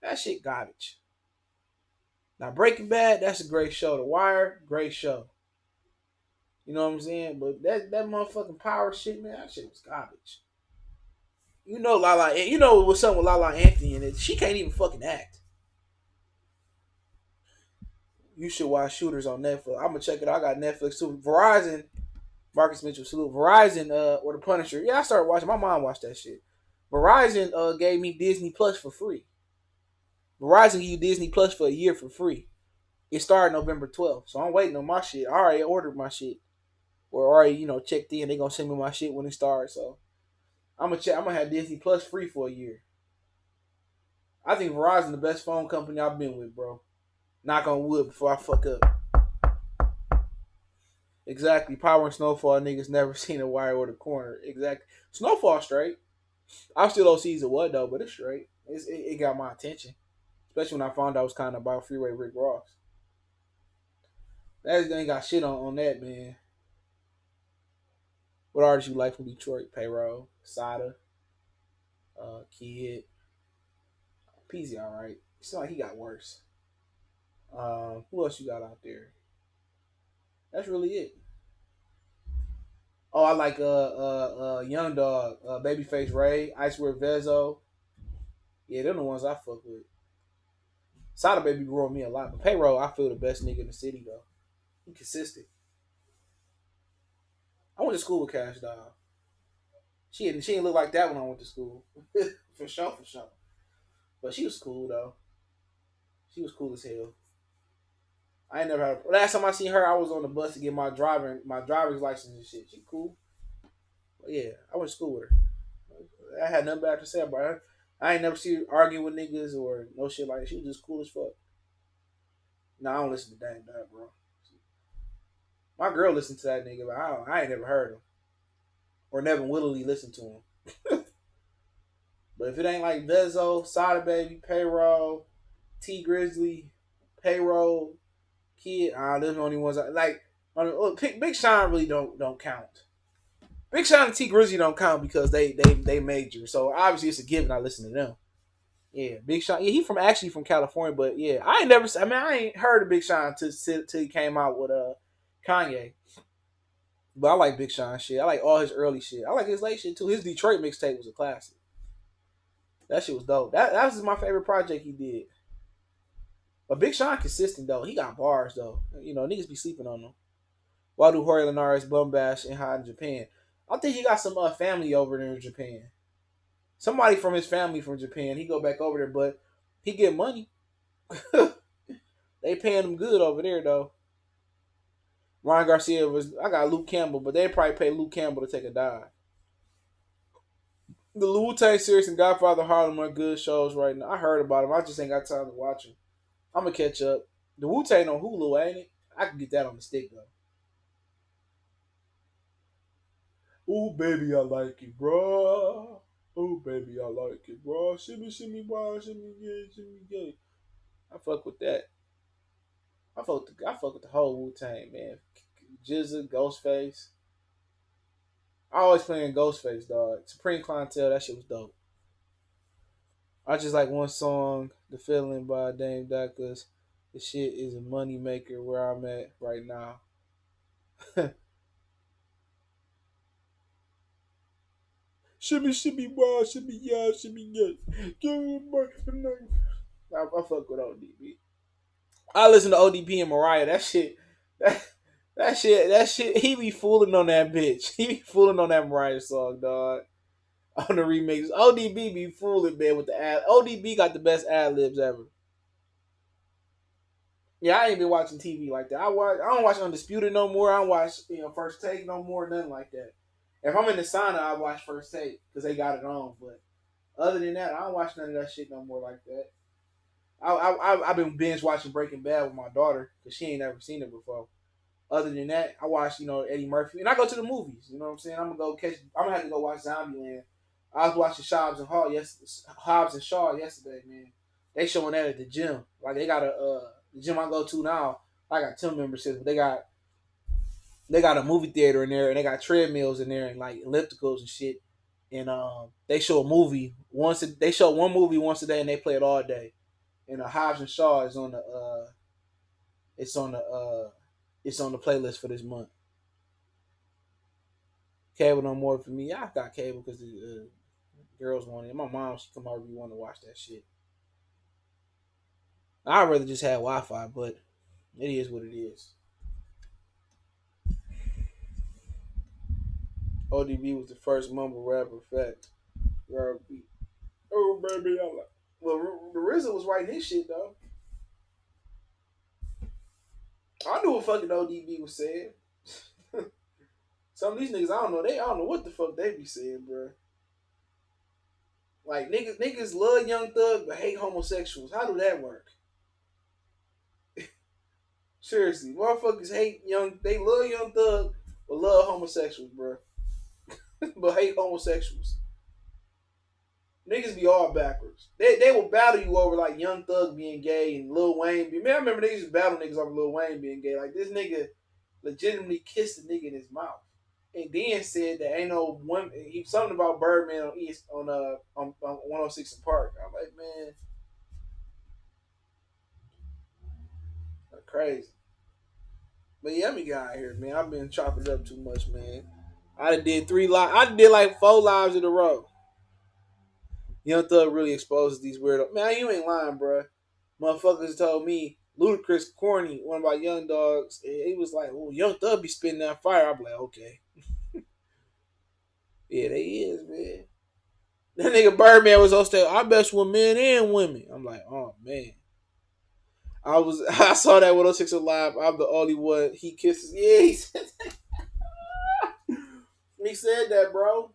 that shit garbage. Now Breaking Bad, that's a great show. The Wire, great show. You know what I'm saying? But that motherfucking Power shit, man, that shit was garbage. You know Lala, you know what's up with Lala Anthony in it. She can't even fucking act. You should watch Shooters on Netflix. I'm gonna check it out. I got Netflix too. Verizon, Marcus Mitchell salute. Verizon, or the Punisher. Yeah, I started watching. My mom watched that shit. Verizon gave me Disney Plus for free. Verizon gave you Disney Plus for a year for free. It started November 12th, so I'm waiting on my shit. I already ordered my shit, or already checked in. They gonna send me my shit when it starts. So I'm gonna check. I'm gonna have Disney Plus free for a year. I think Verizon the best phone company I've been with, bro. Knock on wood before I fuck up. Exactly. Power and Snowfall niggas never seen a wire or the corner. Exactly. Snowfall straight. I still don't see it what though, but it's straight. It got my attention, especially when I found out it was kind of about Freeway Rick Ross. That ain't got shit on that, man. What artists you like from Detroit? Payroll, Sada, Kid, Peasy, all right. It's not like he got worse. Who else you got out there? That's really it. Oh, I like Young Dog, Babyface Ray, Icewear Vezo. Yeah, they're the ones I fuck with. Sada Baby grew on me a lot, but Payroll, I feel the best nigga in the city though. He consistent. I went to school with Cash Dog. She didn't look like that when I went to school. For sure, for sure. But she was cool though. She was cool as hell. I ain't never had. Last time I seen her, I was on the bus to get my driver's license and shit. She cool. But yeah, I went to school with her. I had nothing bad to say about her. I ain't never see her argue with niggas or no shit like that. She was just cool as fuck. Nah, I don't listen to Dame Dog, bro. My girl listened to that nigga, but I ain't never heard him or never willingly listened to him. But if it ain't like Vezo, Sada Baby, Payroll, T Grizzly, Payroll, Kid, those are the only ones I like. Look, Big Sean really don't count. Big Sean and T Grizzly don't count because they major. So obviously it's a given. I listen to them. Yeah, Big Sean. Yeah, he actually from California, but yeah, I ain't never. I mean, I ain't heard of Big Sean till he came out with Kanye. But I like Big Sean shit. I like all his early shit. I like his late shit too. His Detroit mixtape was a classic. That shit was dope. That was my favorite project he did. But Big Sean consistent though. He got bars though. Niggas be sleeping on him. Why do Jorge Linares bum bash and hide in Japan? I think he got some family over there in Japan. Somebody from his family from Japan. He go back over there, but he get money. They paying him good over there though. Ryan Garcia I got Luke Campbell, but they probably pay Luke Campbell to take a dive. The Wu Tang series and Godfather Harlem are good shows right now. I heard about them. I just ain't got time to watch them. I'm gonna catch up. The Wu Tang on Hulu, ain't it? I can get that on the stick though. Ooh, baby, I like it, bro. Ooh, baby, I like it, bro. Shimmy, shimmy, bro. Shimmy, yeah, shimmy, yeah. I fuck with that. I fuck with the whole Wu Tang, man. Jizza, Ghostface. I always playing Ghostface, dog. Supreme Clientele, that shit was dope. I just like one song, The Feeling by Dame Dash, cause the shit is a money maker where I'm at right now. Shimmy, wild, shimmy, yeah, shimmy, yeah. I fuck with ODB. I listen to ODB and Mariah. That shit. He be fooling on that bitch. He be fooling on that Mariah song, dog. On the remix, ODB be fooling, man, with the ad. ODB got the best ad libs ever. Yeah, I ain't been watching TV like that. I don't watch Undisputed no more. I don't watch First Take no more. Nothing like that. If I'm in the sauna, I watch First Take because they got it on. But other than that, I don't watch none of that shit no more like that. I've been binge watching Breaking Bad with my daughter because she ain't never seen it before. Other than that, I watch Eddie Murphy and I go to the movies. You know what I'm saying? I'm gonna have to go watch Zombieland. I was watching Hobbs and Shaw yesterday, man. They showing that at the gym. Like they got the gym I go to now. I got 10 memberships, but they got a movie theater in there and they got treadmills in there and like ellipticals and shit. And they show a movie they show one movie once a day and they play it all day. And Hobbs and Shaw is on the playlist for this month. Cable no more for me. I got cable because the girls want it. My mom, she come over, we want to watch that shit. I'd rather just have Wi-Fi, but it is what it is. ODB was the first mumble rapper. Fact. Oh baby, I like. Well, the RZA was writing his shit though. I knew what fucking ODB was saying. Some of these niggas, I don't know what the fuck they be saying, bro. Like niggas love Young Thug but hate homosexuals. How do that work? Seriously, motherfuckers they love Young Thug but love homosexuals, bro. But hate homosexuals. Niggas be all backwards. They will battle you over like Young Thug being gay and Lil Wayne. Man, I remember they used to battle niggas over Lil Wayne being gay. Like this nigga legitimately kissed the nigga in his mouth. And then said that ain't no women. He something about Birdman on East on 106 and Park. I'm like, man, that's crazy. But yeah, let me get out of here, man. I've been chopping it up too much, man. I did 3 lives. I did like 4 lives in a row. Young Thug really exposes these weirdo. Man, you ain't lying, bro. Motherfuckers told me Ludacris corny, one of my young dogs. And he was like, "Oh, Young Thug be spitting that fire." I'm like, okay, yeah, they is, man. That nigga Birdman was on stage. I best with men and women. I'm like, oh man. I saw that 106 Alive. I'm the only one he kisses. Yeah, he said that. He said that, bro.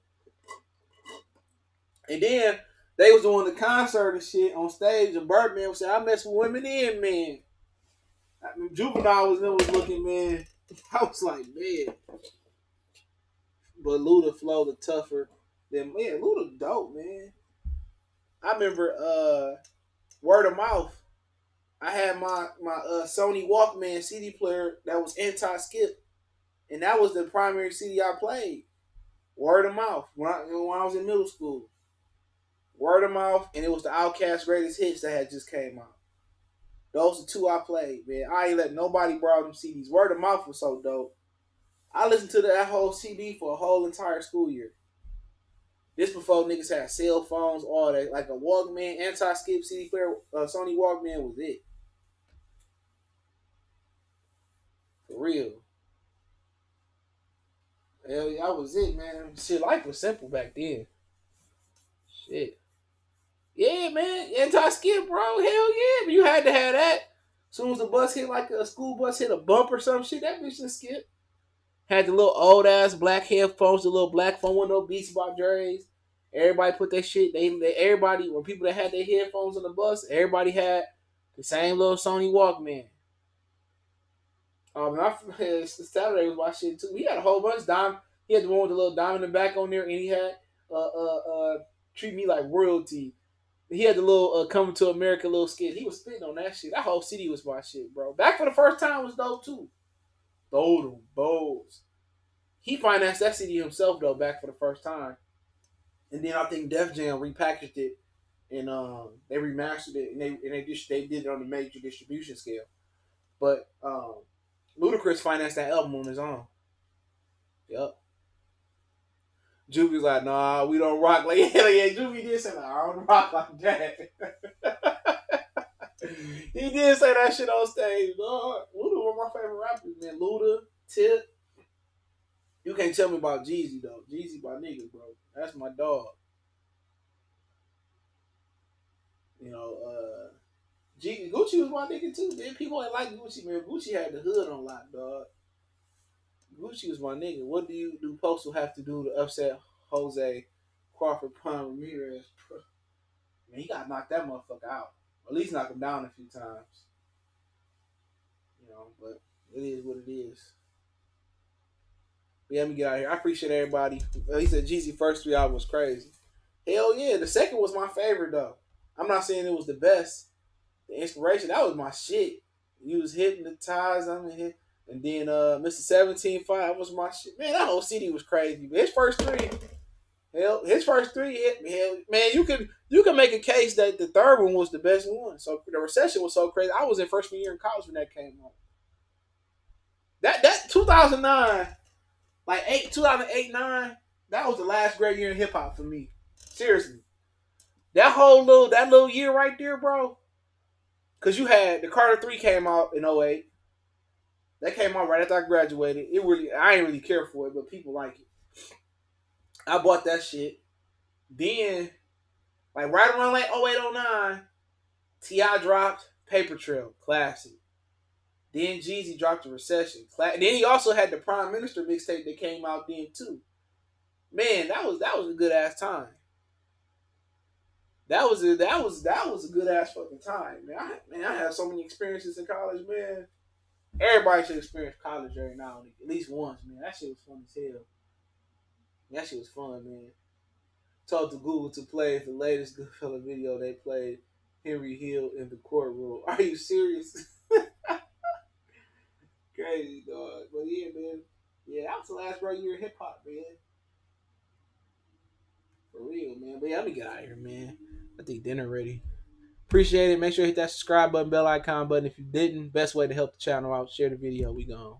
And then they was doing the concert and shit on stage, and Birdman was saying, "I mess with women and men." Juvenile was looking, man. I was like, man. But Luda Flow the tougher. Then man, Luda dope, man. I remember word of mouth. I had my Sony Walkman CD player that was anti-skip, and that was the primary CD I played. Word of mouth when I was in middle school. Word of mouth, and it was the Outkast Greatest Hits that had just came out. Those are 2 I played, man. I ain't let nobody borrow them CDs. Word of mouth was so dope. I listened to that whole CD for a whole entire school year. This before niggas had cell phones, all that. Like a Walkman, anti-skip CD player, Sony Walkman was it. For real. Hell yeah, that was it, man. Shit, life was simple back then. Shit. Yeah, man. Anti-skip, bro. Hell yeah. But you had to have that. As soon as the bus hit, like a school bus hit a bump or some shit, that bitch just skip. Had the little old ass black headphones, the little black phone with no Beats By Dre's. Everybody put that shit. Everybody, when people that had their headphones on the bus, everybody had the same little Sony Walkman. Saturday was my shit too. He had a whole bunch. He had the one with the little diamond in the back on there, and he had Treat Me Like Royalty. He had the little Coming to America little skit. He was spitting on that shit. That whole city was my shit, bro. Back for the first time was dope too. Throw them balls. He financed that CD himself though, back for the first time. And then I think Def Jam repackaged it and they remastered it and they did it on the major distribution scale. But Ludacris financed that album on his own. Yup. Juvie's like, nah, we don't rock like hell yeah. Juvie did say like, I don't rock like that. He did say that shit on stage, dog. Luda one of my favorite rappers, man. Luda, Tip. You can't tell me about Jeezy though. Jeezy my nigga, bro. That's my dog. You know, Gucci was my nigga too, man. People ain't like Gucci, man. Gucci had the hood on lock, dog. Gucci was my nigga. What do Postal have to do to upset Jose Crawford Pun Ramirez? Man, he got knocked that motherfucker out. Or at least knock him down a few times. You know, but it is what it is. But yeah, let me get out of here. I appreciate everybody. He said Jeezy first 3 albums was crazy. Hell yeah. The second was my favorite though. I'm not saying it was the best. The Inspiration, that was my shit. He was hypnotized. I mean, and then Mr. 17.5 was my shit. Man, that whole CD was crazy. But his first three hit me. Hell, man, you can make a case that the third one was the best one. So the Recession was so crazy. I was in freshman year in college when that came out. That 2009, like 2008, 9, that was the last great year in hip hop for me. Seriously. That little year right there, bro. Cause you had the Carter 3 came out in 08. That came out right after I graduated. I ain't really care for it, but people like it. I bought that shit. Then, like right around like 08, 09, T.I. dropped Paper Trail, classic. Then Jeezy dropped The Recession. Then he also had the Prime Minister mixtape that came out then too. Man, that was a good ass time. That was a good ass fucking time, man. I had so many experiences in college, man. Everybody should experience college right now, at least once, man. That shit was fun as hell. That shit was fun, man. Told to Google to play the latest Goodfella video they played, Henry Hill in the courtroom. Are you serious? Crazy, dog. But yeah, man. Yeah, that was the last great year of hip hop, man. For real, man. But yeah, let me get out of here, man. I think dinner ready. Appreciate it. Make sure you hit that subscribe button, bell icon button. If you didn't, best way to help the channel out, share the video. We gone.